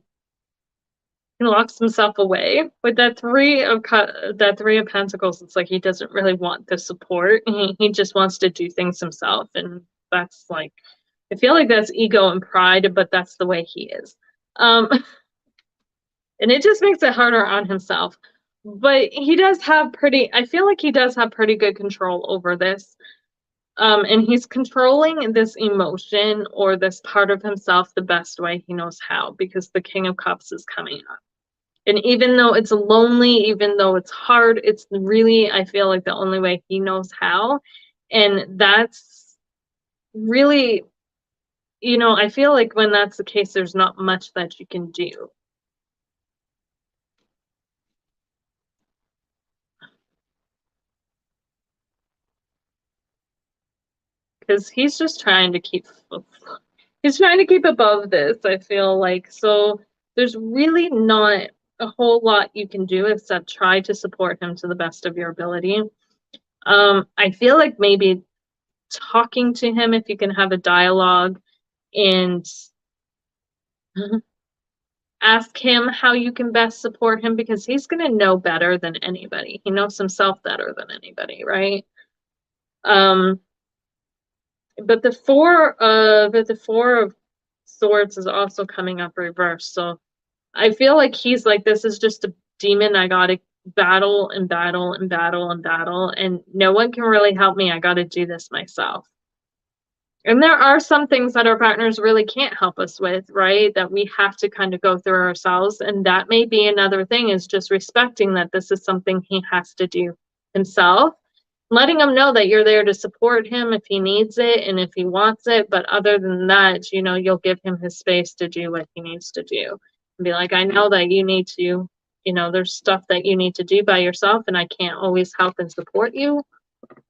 locks himself away with that Three of Pentacles. It's like he doesn't really want the support. He just wants to do things himself, and that's like, I feel like that's ego and pride, but that's the way he is. And it just makes it harder on himself. But I feel like he does have pretty good control over this. And he's controlling this emotion or this part of himself the best way he knows how, because the King of Cups is coming up. And even though it's lonely, even though it's hard, it's really, I feel like, the only way he knows how. And that's really, I feel like when that's the case, there's not much that you can do. Because he's just trying to keep above this, I feel like. So there's really not a whole lot you can do except try to support him to the best of your ability. I feel like maybe talking to him, if you can have a dialogue, and ask him how you can best support him, because he's going to know better than anybody. He knows himself better than anybody, right? But the Four of Swords is also coming up reversed. So I feel like he's like, this is just a demon. I gotta battle and battle and battle and battle, and no one can really help me. I gotta do this myself. And there are some things that our partners really can't help us with, right? That we have to kind of go through ourselves. And that may be another thing, is just respecting that this is something he has to do himself. Letting him know that you're there to support him if he needs it and if he wants it. But other than that, you'll give him his space to do what he needs to do. And be like, I know that you need to, there's stuff that you need to do by yourself, and I can't always help and support you.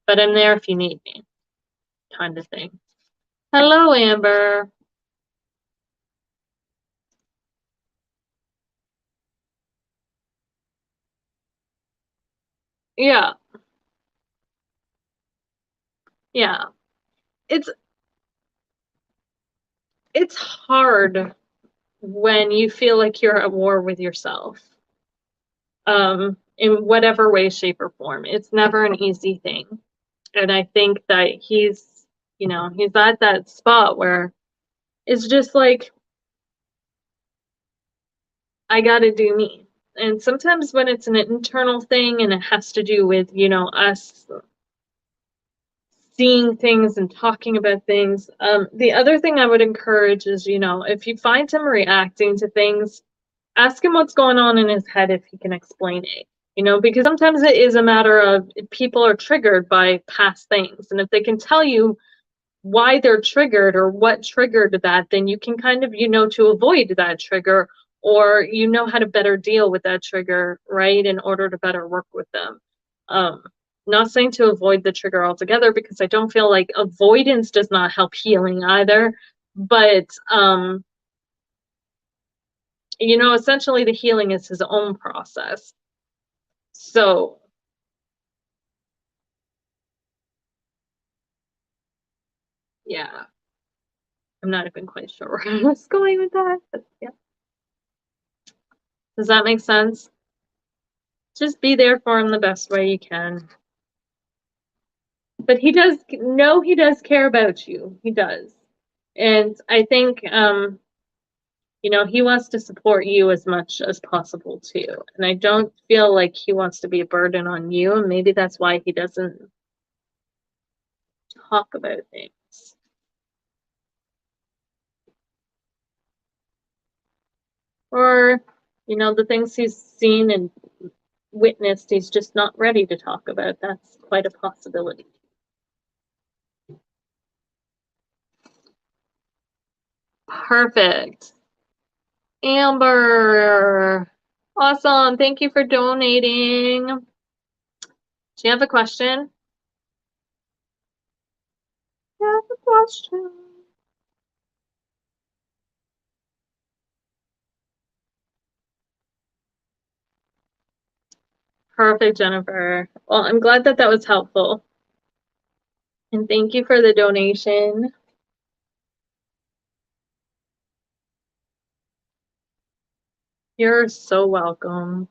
but I'm there if you need me, kind of thing. Hello, Amber. Yeah, yeah. It's hard when you feel like you're at war with yourself. In whatever way, shape, or form. It's never an easy thing. And I think that he's at that spot where it's just like, I gotta do me. And sometimes when it's an internal thing and it has to do with, us seeing things and talking about things. The other thing I would encourage is, if you find him reacting to things, ask him what's going on in his head if he can explain it. Because sometimes it is a matter of people are triggered by past things. And if they can tell you why they're triggered or what triggered that, then you can kind of, to avoid that trigger, or how to better deal with that trigger, right, in order to better work with them. Not saying to avoid the trigger altogether, because I don't feel like avoidance does not help healing either, but essentially the healing is his own process. So yeah, I'm not even quite sure where I was going with that, but yeah. Does that make sense? Just be there for him the best way you can. But he does care about you. He does. And I think he wants to support you as much as possible too. And I don't feel like he wants to be a burden on you, and maybe that's why he doesn't talk about things. Or, the things he's seen and witnessed, he's just not ready to talk about. That's quite a possibility. Perfect. Amber. Awesome. Thank you for donating. Do you have a question? I have a question. Perfect, Jennifer. Well, I'm glad that was helpful. And thank you for the donation. You're so welcome.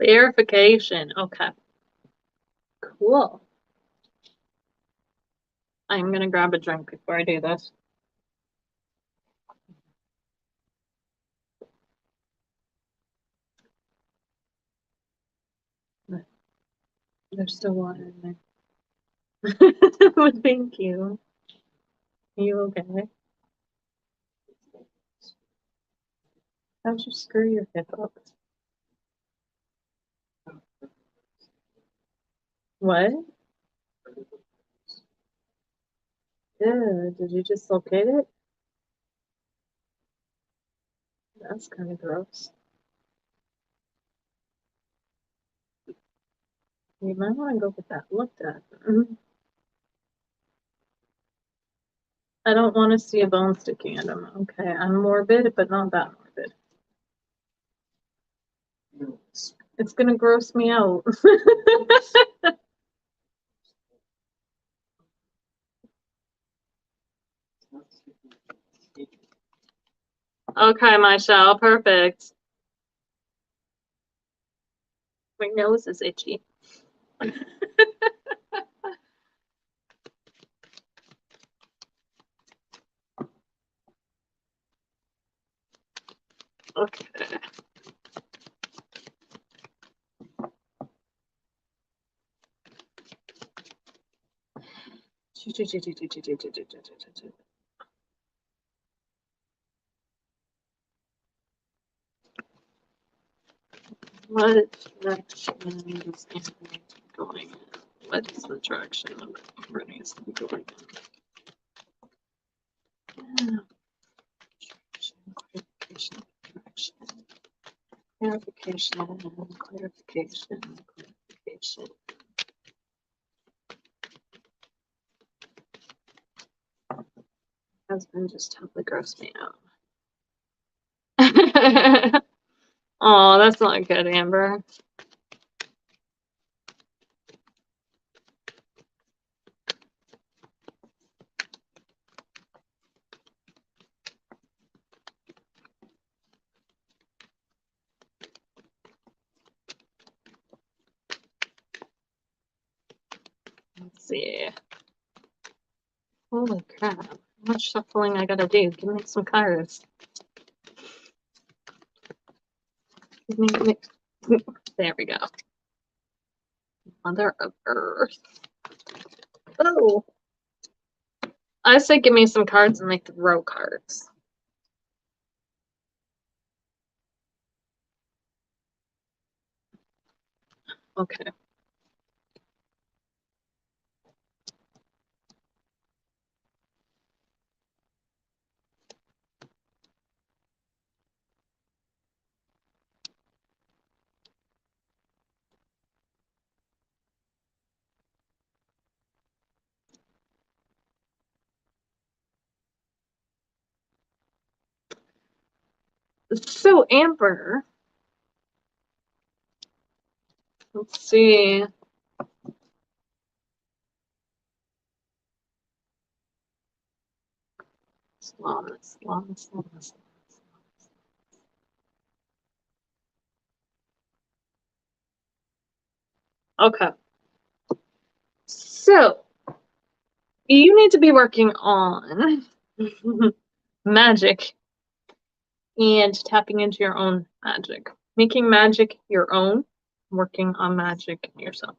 Clarification. Okay. Cool. I'm going to grab a drink before I do this. There's still water in there. Well, thank you. Are you okay? How'd you screw your hip up? What? Ew, did you dislocate it? That's kind of gross. You might want to go get that looked at. I don't want to see a bone sticking out of them. Okay, I'm morbid, but not that morbid. It's gonna gross me out. Okay, Michelle, perfect. My nose is itchy. Okay. What direction is Anthony going in? What is the direction of Anthony is going in? Clarification, clarification. Husband just totally grossed me out. Oh, that's not good, Amber. Let's see. Holy crap. How much shuffling I gotta do? Give me some cards. Give me. There we go. Mother of Earth. Oh. I say give me some cards and make the row cards. Okay. So, Amber, let's see. Slowness. Okay. So, you need to be working on magic and tapping into your own magic. Making magic your own, working on magic yourself.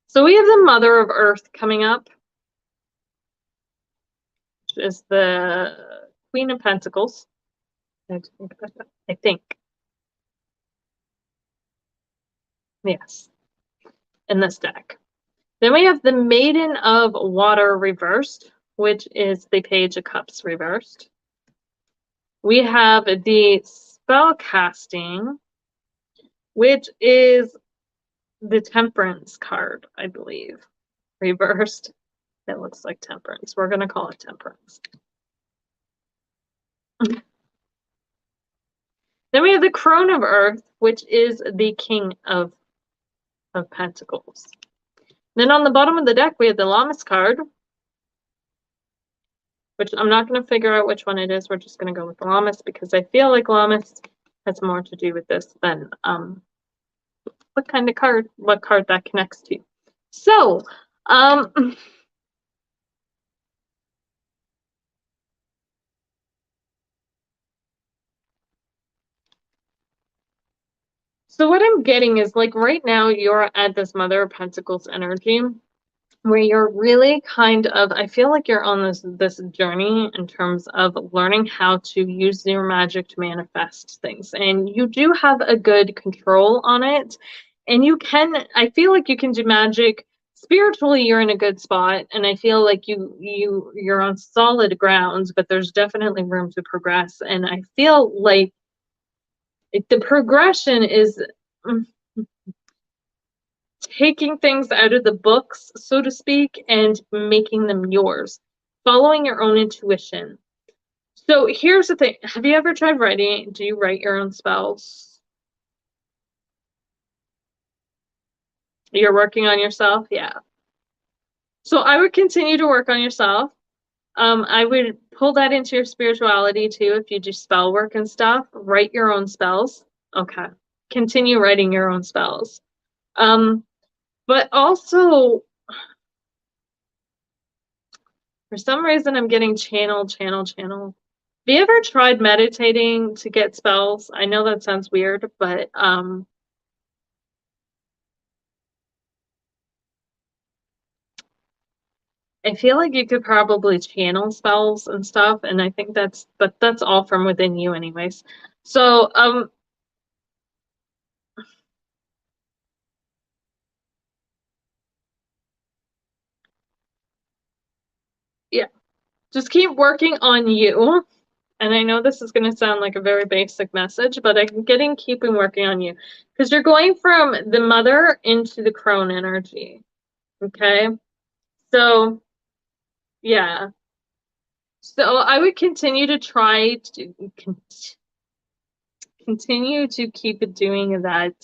So we have the Mother of Earth coming up, which is the Queen of Pentacles. I think. Yes. In this deck. Then we have the Maiden of Water reversed, which is the Page of Cups reversed. We have the Spell Casting, which is the Temperance card, I believe, reversed. It looks like Temperance. We're going to call it Temperance. Then we have the Crone of Earth, which is the King of Pentacles. Then on the bottom of the deck, we have the Lammas card, which I'm not going to figure out which one it is. We're just going to go with Lammas because I feel like Lammas has more to do with this than what card that connects to. So, so what I'm getting is like right now you're at this Mother of Pentacles energy where you're really kind of, I feel like you're on this journey in terms of learning how to use your magic to manifest things. And you do have a good control on it. And you can, I feel like you can do magic spiritually. You're in a good spot, and I feel like you're on solid grounds, but there's definitely room to progress. And I feel like the progression is taking things out of the books, so to speak, and making them yours, following your own intuition. So here's the thing. Have you ever tried writing? Do you write your own spells? You're working on yourself? Yeah. So I would continue to work on yourself. I would pull that into your spirituality too. If you do spell work and stuff, write your own spells. Okay. Continue writing your own spells. But also, for some reason, I'm getting channel. Have you ever tried meditating to get spells? I know that sounds weird, but I feel like you could probably channel spells and stuff, and I think but that's all from within you anyways. So, yeah, just keep working on you. And I know this is going to sound like a very basic message, but I'm getting keeping working on you because you're going from the mother into the crone energy. Okay. So, yeah. So I would continue to try to continue to keep doing that,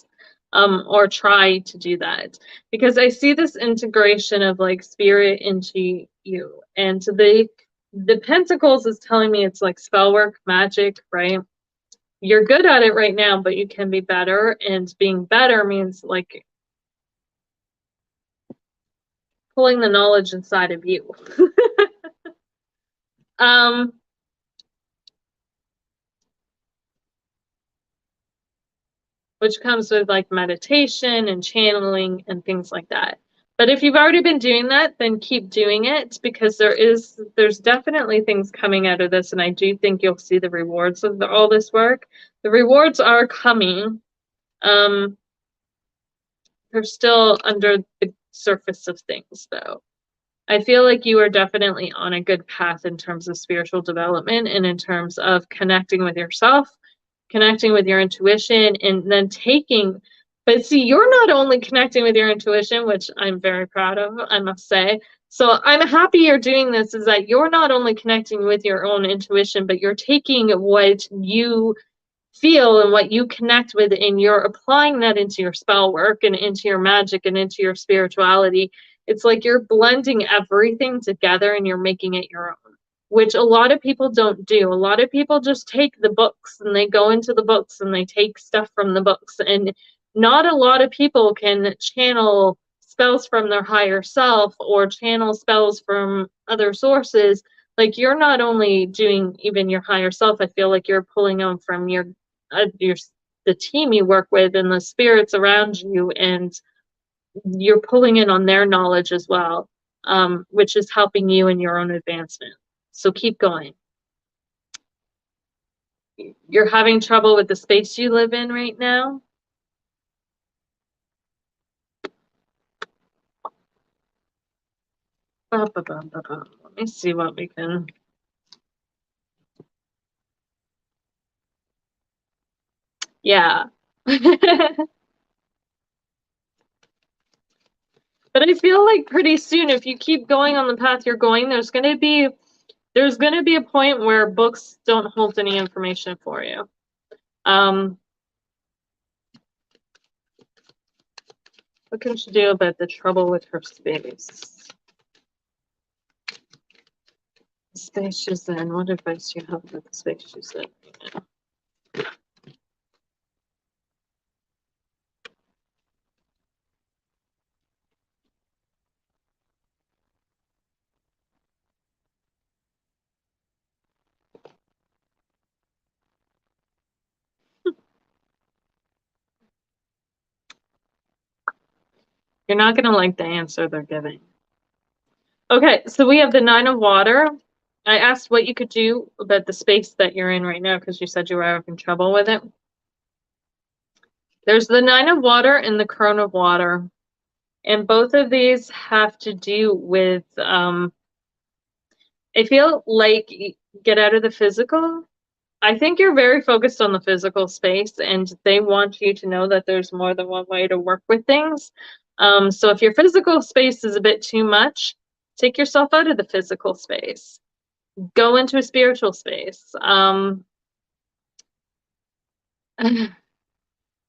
or try to do that, because I see this integration of like spirit into you, and the pentacles is telling me it's like spell work, magic, right? You're good at it right now, but you can be better, and being better means like pulling the knowledge inside of you. um which comes with like meditation and channeling and things like that. But if you've already been doing that, then keep doing it, because there's definitely things coming out of this, and I do think you'll see the rewards of all this work. The rewards are coming. Um, they're still under the surface of things, though. I feel like you are definitely on a good path in terms of spiritual development and in terms of connecting with yourself, connecting with your intuition, and then taking. But see, you're not only connecting with your intuition, which I'm very proud of, I must say. So I'm happy you're doing this, is that you're not only connecting with your own intuition, but you're taking what you feel and what you connect with, and you're applying that into your spell work and into your magic and into your spirituality. It's like you're blending everything together and you're making it your own, which a lot of people don't do. A lot of people just take the books and they go into the books and they take stuff from the books, and not a lot of people can channel spells from their higher self or channel spells from other sources. Like, you're not only doing even your higher self, I feel like you're pulling them from your the team you work with and the spirits around you, and you're pulling in on their knowledge as well, which is helping you in your own advancement. So keep going. You're having trouble with the space you live in right now? Let me see what we can. Yeah. But I feel like pretty soon, if you keep going on the path you're going, there's gonna be a point where books don't hold any information for you. What can she do about the trouble with her space? The space she's in. What advice do you have about the space she's in right now? You're not going to like the answer they're giving. Okay, so we have the Nine of Water. I asked what you could do about the space that you're in right now because you said you were having trouble with it. There's the Nine of Water and the Crone of Water. And both of these have to do with, I feel like, get out of the physical. I think you're very focused on the physical space, and they want you to know that there's more than one way to work with things. So if your physical space is a bit too much, take yourself out of the physical space. Go into a spiritual space.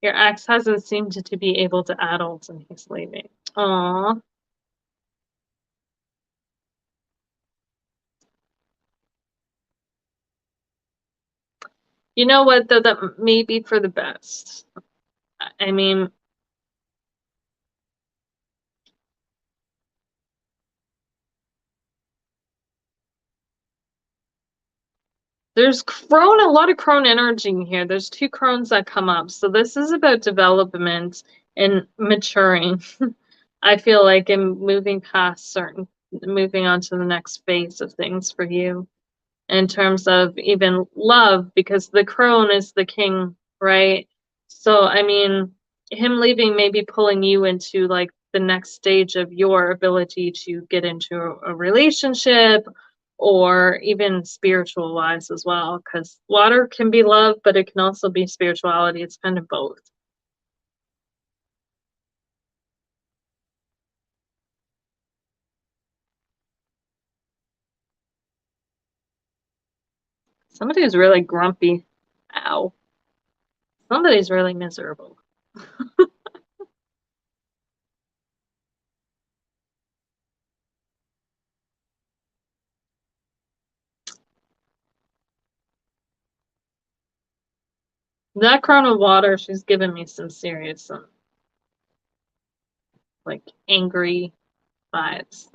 Your ex hasn't seemed to be able to adult and he's leaving. Aw. You know what, though, that may be for the best. I mean, there's crone, a lot of crone energy here. There's two crones that come up. So this is about development and maturing. I feel like I'm moving past moving on to the next phase of things for you in terms of even love, because the crone is the king, right? So, I mean, him leaving may be pulling you into like the next stage of your ability to get into a relationship or even spiritual wise as well, because water can be love, but it can also be spirituality. It's kind of both. Somebody's really grumpy. Ow. Somebody's really miserable. That crown of water, she's giving me some serious, like angry vibes.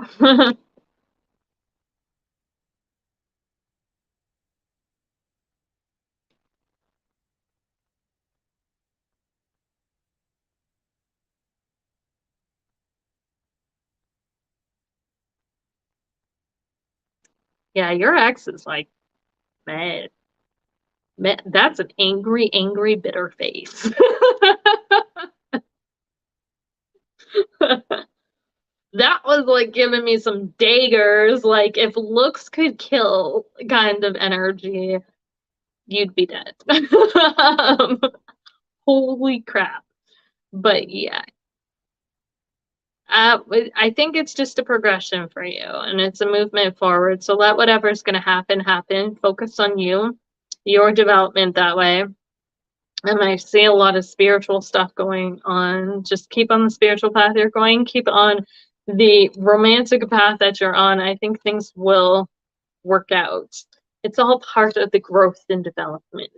Yeah, your ex is like mad. That's an angry, angry, bitter face. That was like giving me some daggers. Like, if looks could kill kind of energy, you'd be dead. Um, Holy crap. But yeah, uh, I think it's just a progression for you and it's a movement forward. So let whatever's going to happen happen. Focus on you, your development that way. And I see a lot of spiritual stuff going on. Just keep on the spiritual path you're going, keep on the romantic path that you're on. I think things will work out. It's all part of the growth and development.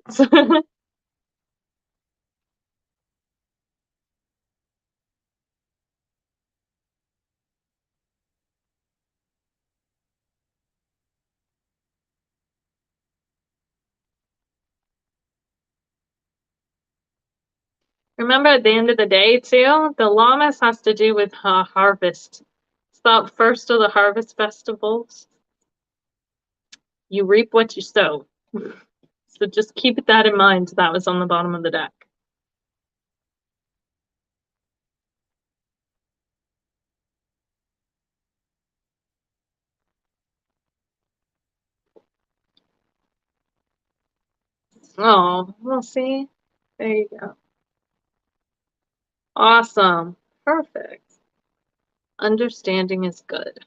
Remember, at the end of the day, too, the Lammas has to do with harvest. It's the first of the harvest festivals. You reap what you sow. So just keep that in mind. That was on the bottom of the deck. Oh, we'll see. There you go. Awesome. Perfect. Understanding is good.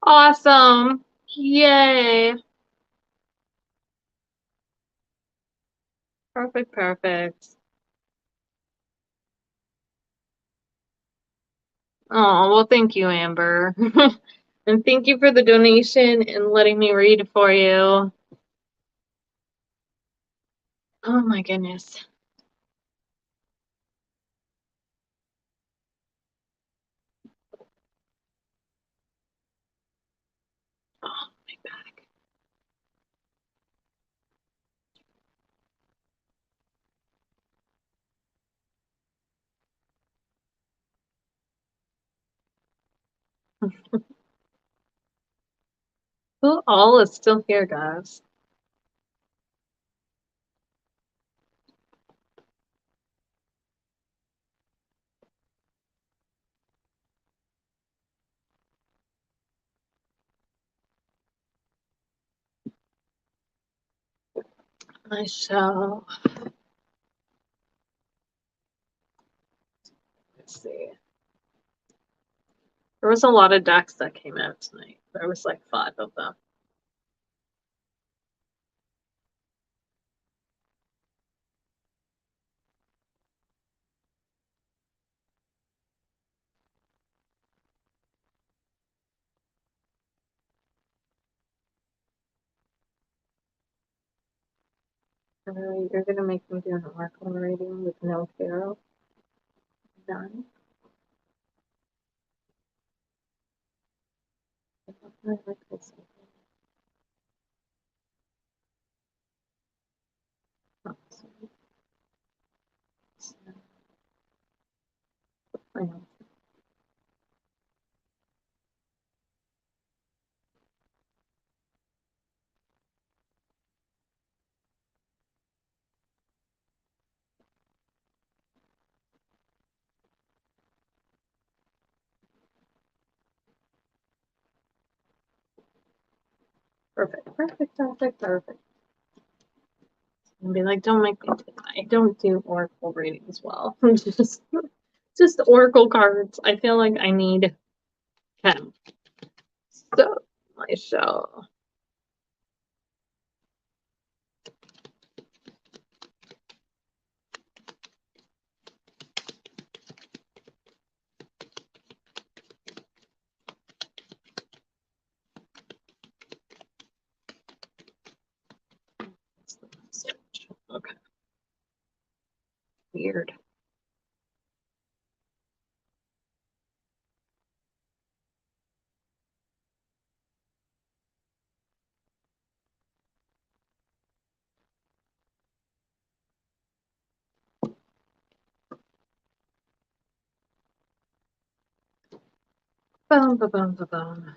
Awesome. Yay. Perfect, perfect. Oh, well, thank you, Amber. And thank you for the donation and letting me read for you. Oh my goodness. Oh, my back. Who all is still here, guys? I shall. Let's see. There was a lot of decks that came out tonight. There was like 5 of them. You're gonna make me do an Oracle reading with no tarot? Done. I like this. Oh, I know. Perfect, perfect, perfect, perfect. And be like, don't make me do that. I don't do Oracle readings well. just Oracle cards. I feel like I need 10. So I shall. Okay. Weird. Boom, boom, boom, boom, boom.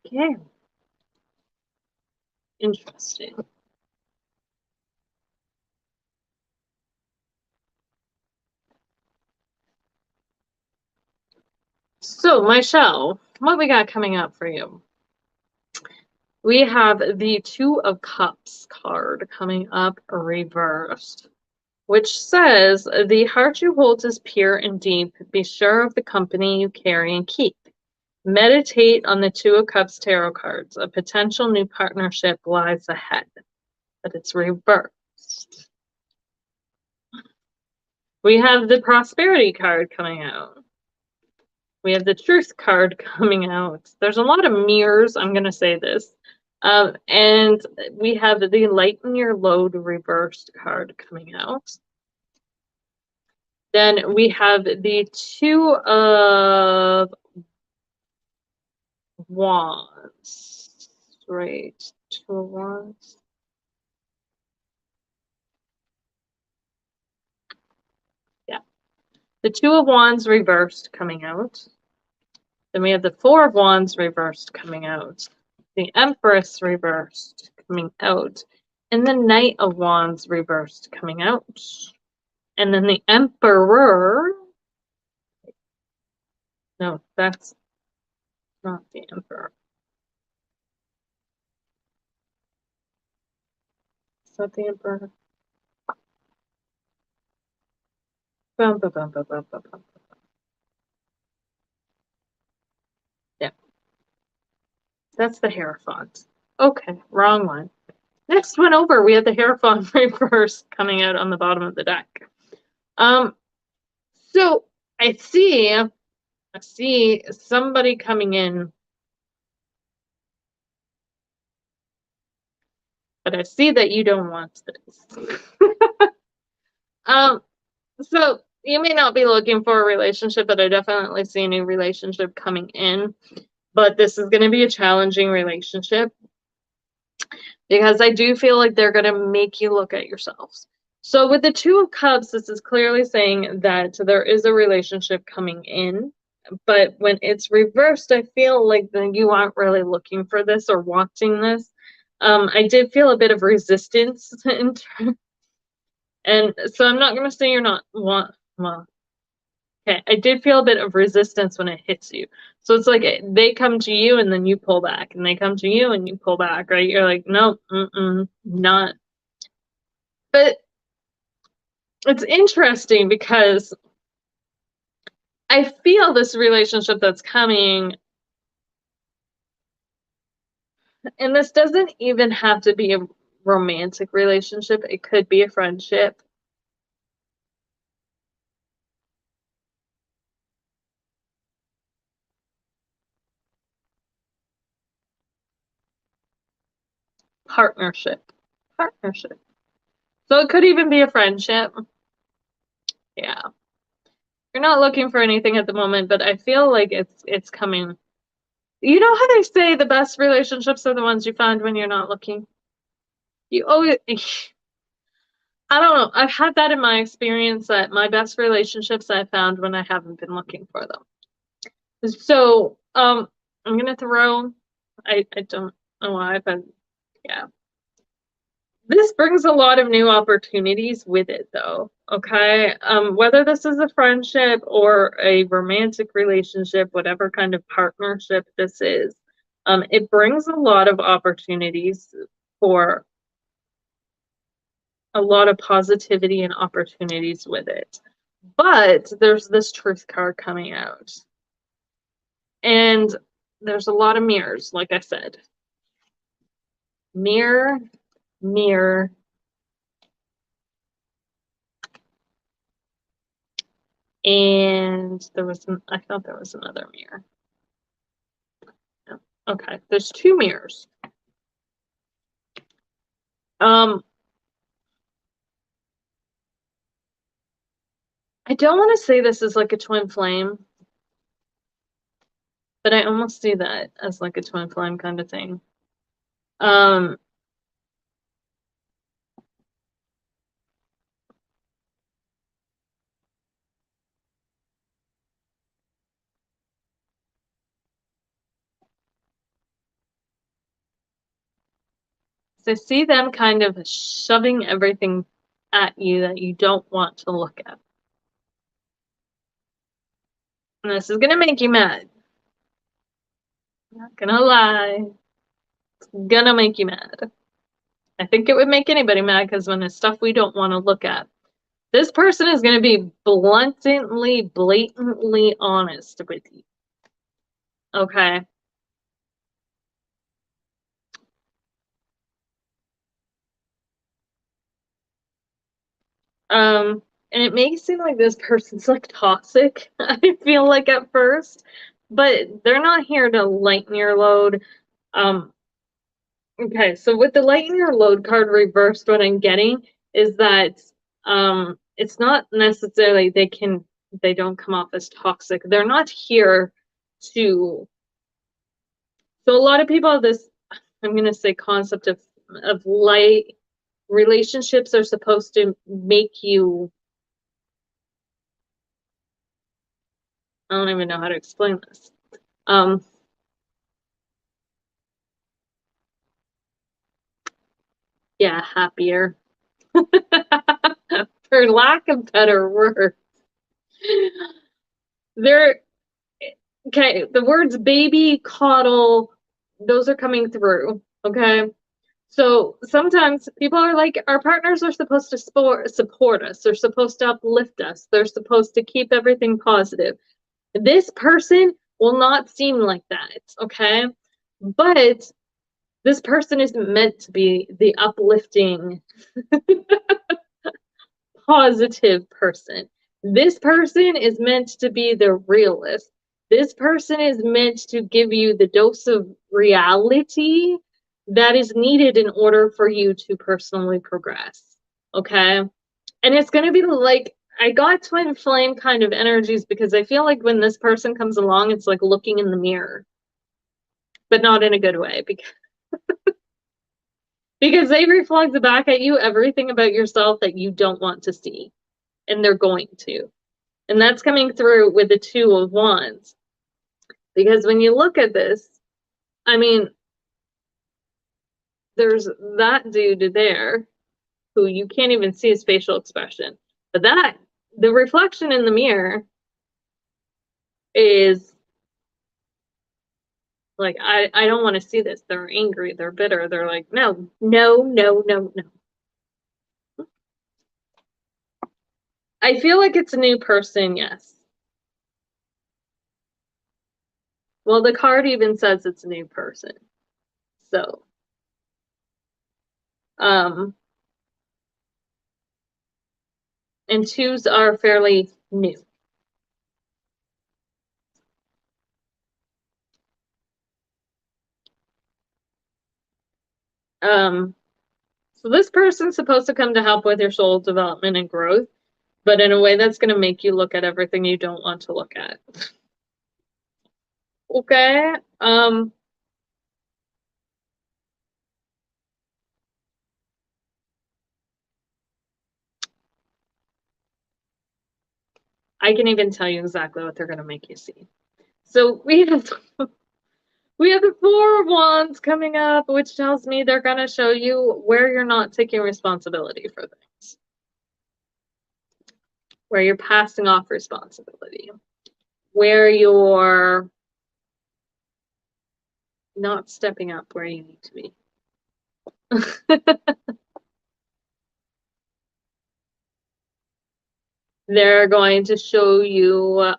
Okay. Interesting. So, Michelle, what we got coming up for you? We have the Two of Cups card coming up reversed, which says, the heart you hold is pure and deep. Be sure of the company you carry and keep. Meditate on the Two of Cups tarot cards. A potential new partnership lies ahead, but it's reversed. We have the Prosperity card coming out. We have the Truth card coming out. There's a lot of mirrors, I'm going to say this. And we have the Lighten Your Load reversed card coming out. Then we have the Two of Wands. Right, Two of Wands. Yeah. The Two of Wands reversed coming out. Then we have the Four of Wands reversed coming out. The Empress reversed coming out. And the Knight of Wands reversed coming out. And then the Emperor. No, that's not the Emperor. Is that the Emperor? Bum, bum, bum, bum, bum, bum, bum. Yeah. That's the Hierophant. Okay, wrong one. Next one over, we have the Hierophant reverse coming out on the bottom of the deck. So I see somebody coming in, but I see that you don't want this. So you may not be looking for a relationship, but I definitely see a new relationship coming in. But this is going to be a challenging relationship because I do feel like they're going to make you look at yourselves. So with the Two of Cups, this is clearly saying that there is a relationship coming in. But when it's reversed, I feel like you aren't really looking for this or wanting this. I did feel a bit of resistance and so I'm not going to say you're not well, okay, I did feel a bit of resistance when it hits you. So it's like they come to you and then you pull back, and they come to you and you pull back, right? You're like, no, not. But it's interesting because I feel this relationship that's coming, and this doesn't even have to be a romantic relationship. It could be a friendship. Partnership. So it could even be a friendship. Yeah. You're not looking for anything at the moment, but I feel like it's coming. You know how they say the best relationships are the ones you find when you're not looking? You always, I don't know. I've had that in my experience that my best relationships I found when I haven't been looking for them. So, I'm gonna throw, I don't know why, but yeah. This brings a lot of new opportunities with it, though. Okay. Whether this is a friendship or a romantic relationship, whatever kind of partnership this is, it brings a lot of opportunities for a lot of positivity and opportunities with it. But there's this Truth card coming out. And there's a lot of mirrors, like I said. Mirror, mirror, and I thought there was another mirror. No. Okay, there's two mirrors. I don't want to say this is like a twin flame, but I almost see that as like a twin flame kind of thing. So I see them kind of shoving everything at you that you don't want to look at. And this is gonna make you mad. Not gonna lie. It's gonna make you mad. I think it would make anybody mad because when it's stuff we don't want to look at. This person is gonna be blatantly honest with you. Okay. And it may seem like this person's like toxic, I feel like at first, but they're not here to lighten your load. Um, okay, so with the lighten your load card reversed, what I'm getting is that it's not necessarily they don't come off as toxic. They're not here to so a lot of people have this, I'm gonna say concept of light relationships are supposed to make you I don't even know how to explain this. Um, yeah, happier. For lack of better words. There, okay, the words baby, coddle, those are coming through, okay? So sometimes people are like, our partners are supposed to support us. They're supposed to uplift us. They're supposed to keep everything positive. This person will not seem like that, okay? But this person isn't meant to be the uplifting, positive person. This person is meant to be the realist. This person is meant to give you the dose of reality that is needed in order for you to personally progress. Okay? And it's going to be like, I got twin flame kind of energies because I feel like when this person comes along, it's like looking in the mirror, but not in a good way because they reflect back at you everything about yourself that you don't want to see, and they're going to. And that's coming through with the Two of Wands. Because when you look at this, I mean, there's that dude there who you can't even see his facial expression. But the reflection in the mirror is like, I don't want to see this. They're angry, they're bitter, they're like, no, no, no, no, no. I feel like it's a new person, yes. Well, the card even says it's a new person. So, and twos are fairly new. So this person's supposed to come to help with your soul development and growth, but in a way that's going to make you look at everything you don't want to look at. Okay. I can even tell you exactly what they're going to make you see. So we have the Four of Wands coming up, which tells me they're going to show you where you're not taking responsibility for things, where you're passing off responsibility, where you're not stepping up where you need to be. They're going to show you I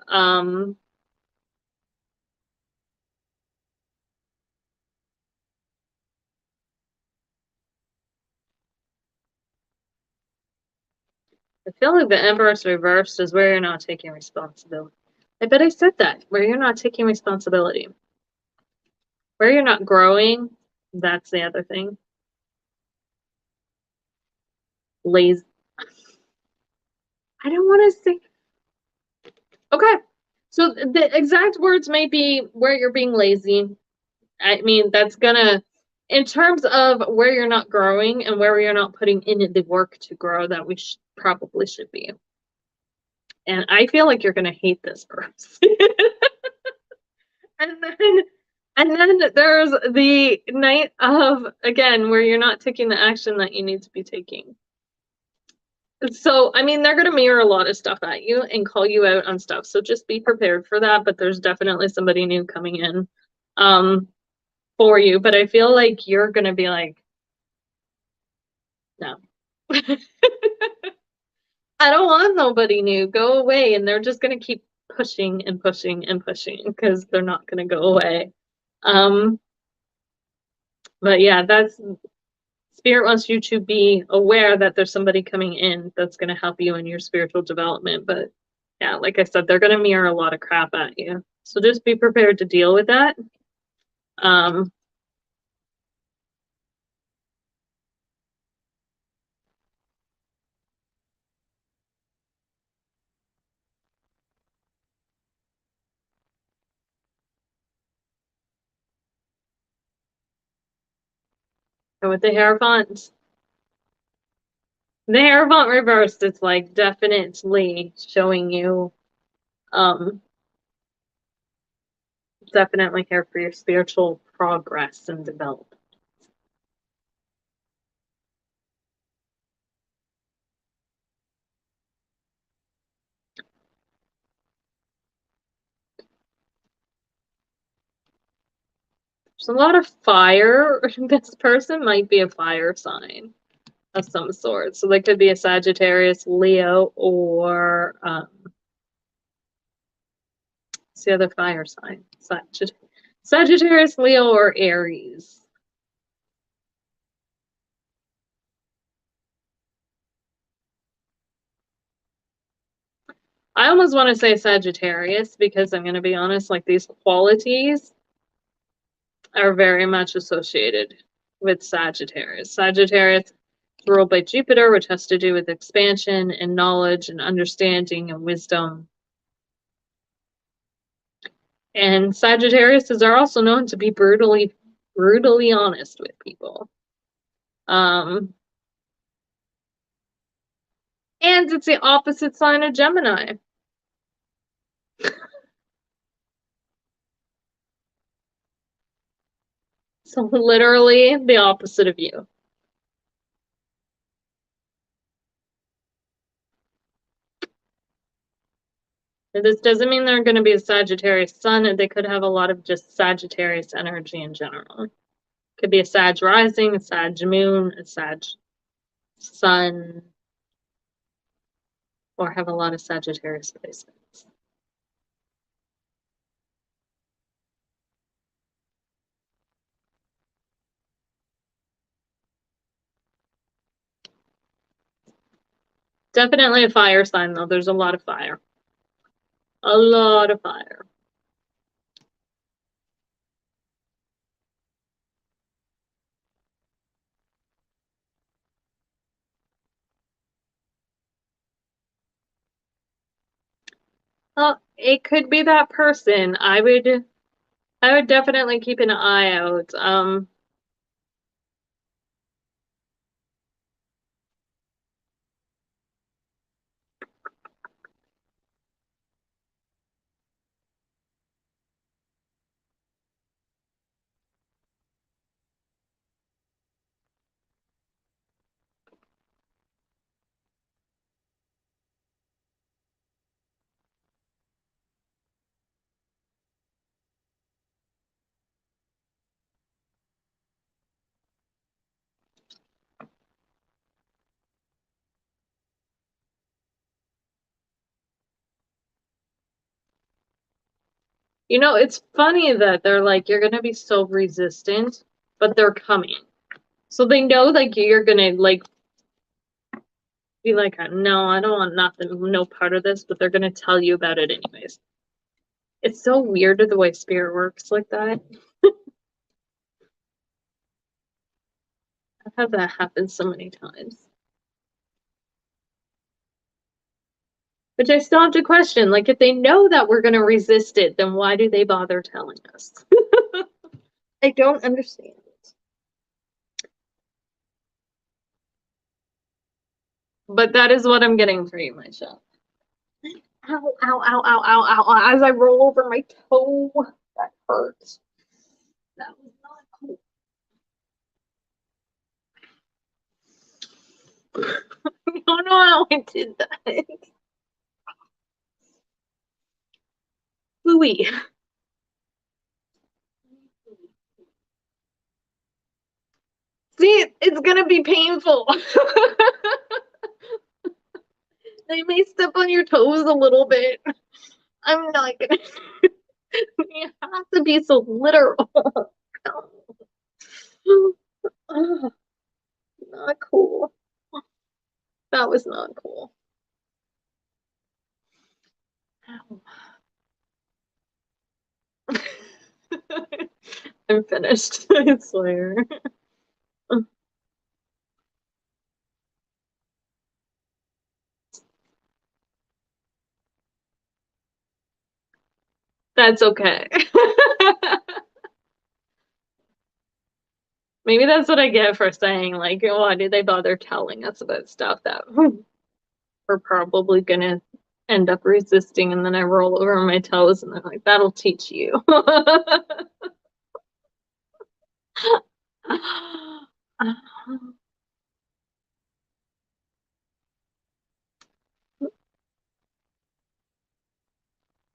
feel like the Empress reversed is where you're not taking responsibility. I bet I said that, where you're not taking responsibility. Where you're not growing, that's the other thing. Lazy. I don't want to say. Okay. So the exact words may be where you're being lazy. I mean, that's gonna, in terms of where you're not growing and where you're not putting in the work to grow that we probably should be. And I feel like you're gonna hate this person. And then there's the Knight of, again, where you're not taking the action that you need to be taking. So, I mean, they're going to mirror a lot of stuff at you and call you out on stuff. So just be prepared for that. But there's definitely somebody new coming in for you. But I feel like you're going to be like, no. I don't want nobody new. Go away. And they're just going to keep pushing and pushing and pushing because they're not going to go away. Um, but yeah, that's Spirit wants you to be aware that there's somebody coming in that's going to help you in your spiritual development. But yeah, like I said, they're going to mirror a lot of crap at you. So just be prepared to deal with that. Um, and with the Hierophant reversed, it's like definitely showing you, um, definitely here for your spiritual progress and development. There's a lot of fire. This person might be a fire sign of some sort. So they could be a Sagittarius, Leo, or what's the other fire sign? Sagittarius, Leo, or Aries. I almost want to say Sagittarius because I'm going to be honest, like these qualities are very much associated with Sagittarius. Sagittarius is ruled by Jupiter, which has to do with expansion and knowledge and understanding and wisdom. And Sagittariuses are also known to be brutally honest with people. And it's the opposite sign of Gemini. So literally the opposite of you. And this doesn't mean they're going to be a Sagittarius sun. They could have a lot of just Sagittarius energy in general. Could be a Sag rising, a Sag moon, a Sag sun, or have a lot of Sagittarius placements. Definitely a fire sign, though. There's a lot of fire. A lot of fire. Well, it could be that person. I would definitely keep an eye out. You know, it's funny that they're like, you're gonna be so resistant, but they're coming. So they know like you're gonna like be like, no, I don't want nothing, no part of this, but they're gonna tell you about it anyways. It's so weird the way spirit works like that. I've had that happen so many times. Which I still have to question. Like, if they know that we're gonna resist it, then why do they bother telling us? I don't understand. But that is what I'm getting for you, my shop. Ow, ow, ow, ow, ow, ow. As I roll over my toe, that hurts. That was not cool. Oh no. I did that. Louis. See, it's gonna be painful. They may step on your toes a little bit. I'm not gonna. You have to be so literal. Oh, not cool. That was not cool. I'm finished, I swear. That's okay. Maybe that's what I get for saying, like, why did they bother telling us about stuff that we're probably gonna end up resisting, and then I roll over my toes and they're like, that'll teach you.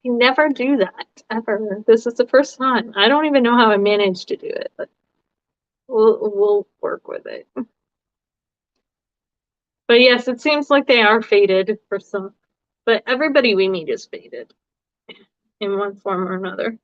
You never do that, ever. This is the first time. I don't even know how I managed to do it, but we'll work with it. But yes, it seems like they are fated for some, but everybody we meet is fated in one form or another.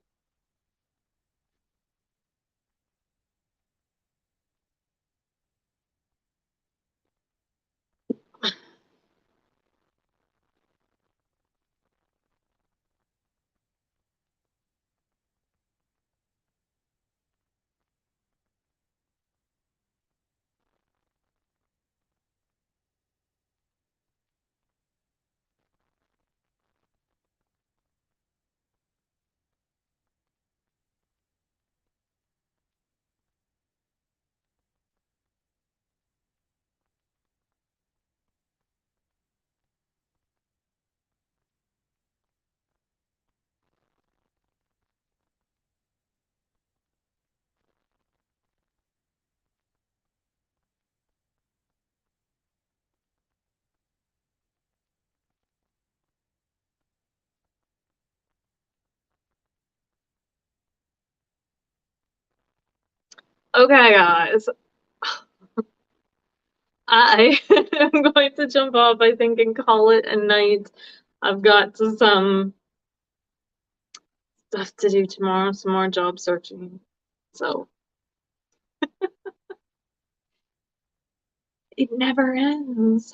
Okay, guys, I am going to jump off, I think, and call it a night. I've got some stuff to do tomorrow, some more job searching. So it never ends.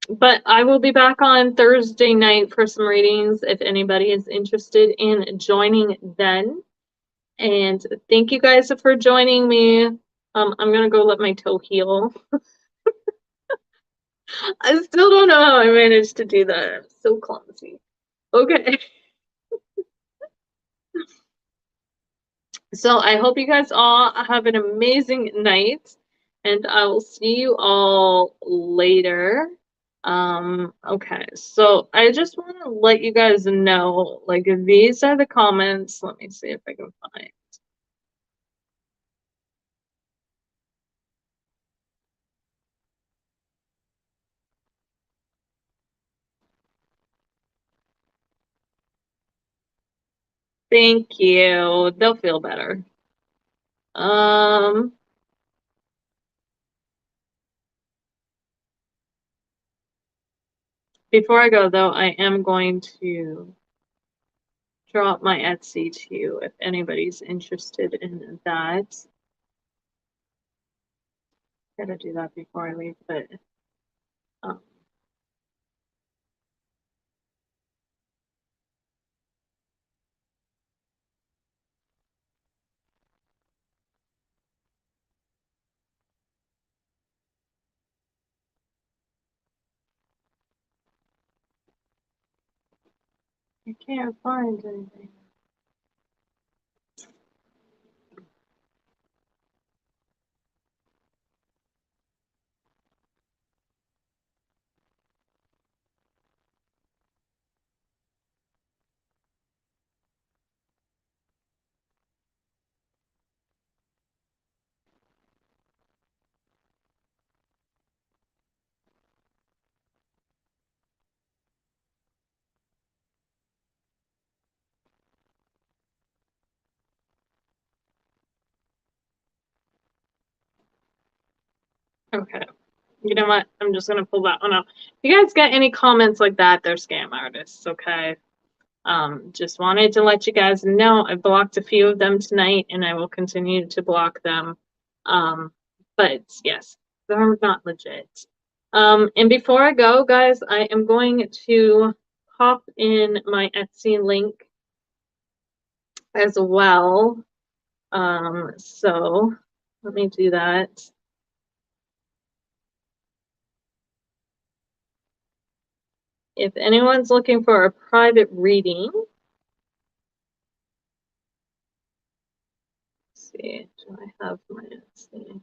But I will be back on Thursday night for some readings if anybody is interested in joining then. And thank you guys for joining me. I'm gonna go let my toe heal. I still don't know how I managed to do that. I'm so clumsy. Okay. So I hope you guys all have an amazing night, and I will see you all later. Okay, so I just want to let you guys know, like, these are the comments. Let me see if I can find. Thank you. They'll feel better. Um, Before I go though, I am going to drop my Etsy too if anybody's interested in that. Gotta do that before I leave, but um, I can't find anything. Okay. You know what? I'm just gonna pull that one up. If you guys get any comments like that, they're scam artists, okay? Just wanted to let you guys know I blocked a few of them tonight and I will continue to block them. But yes, they're not legit. And before I go, guys, I am going to pop in my Etsy link as well. So let me do that. If anyone's looking for a private reading, let's see, do I have my Etsy?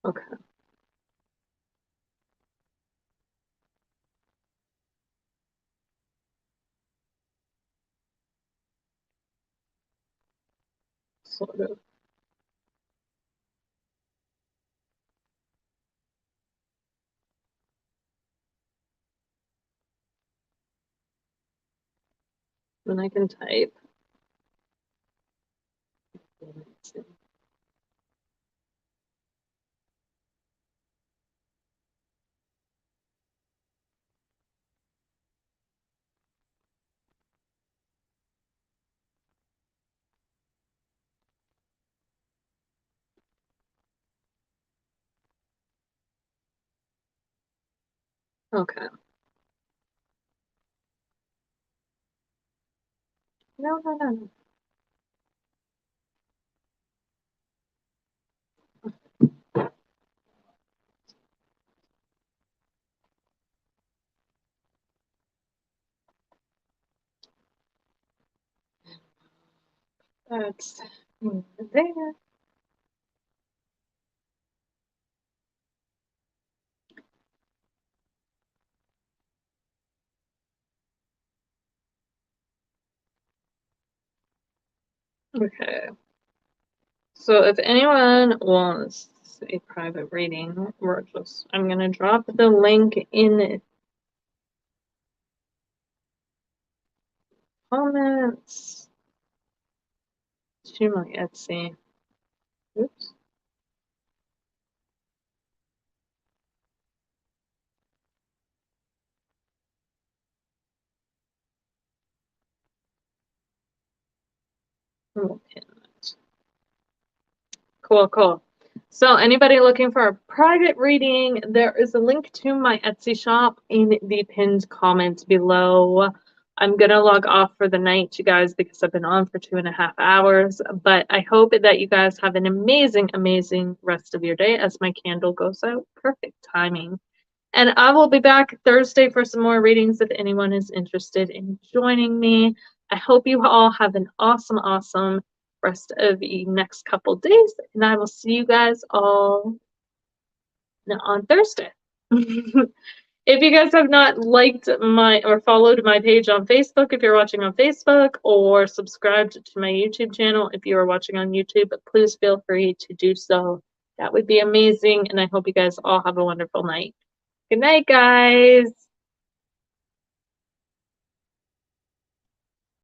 Okay. Sort of. Then I can type. Okay. No, no, no, no. That's there. Okay. So if anyone wants a private reading, I'm gonna drop the link in the comments to my Etsy. Oops. We'll pin that. Cool, cool. So anybody looking for a private reading, there is a link to my Etsy shop in the pinned comment below. I'm gonna log off for the night, you guys, because I've been on for 2.5 hours. But I hope that you guys have an amazing, amazing rest of your day as my candle goes out. Perfect timing. And I will be back Thursday for some more readings if anyone is interested in joining me. I hope you all have an awesome, awesome rest of the next couple days. And I will see you guys all on Thursday. If you guys have not liked my or followed my page on Facebook, if you're watching on Facebook, or subscribed to my YouTube channel, if you are watching on YouTube, please feel free to do so. That would be amazing. And I hope you guys all have a wonderful night. Good night, guys.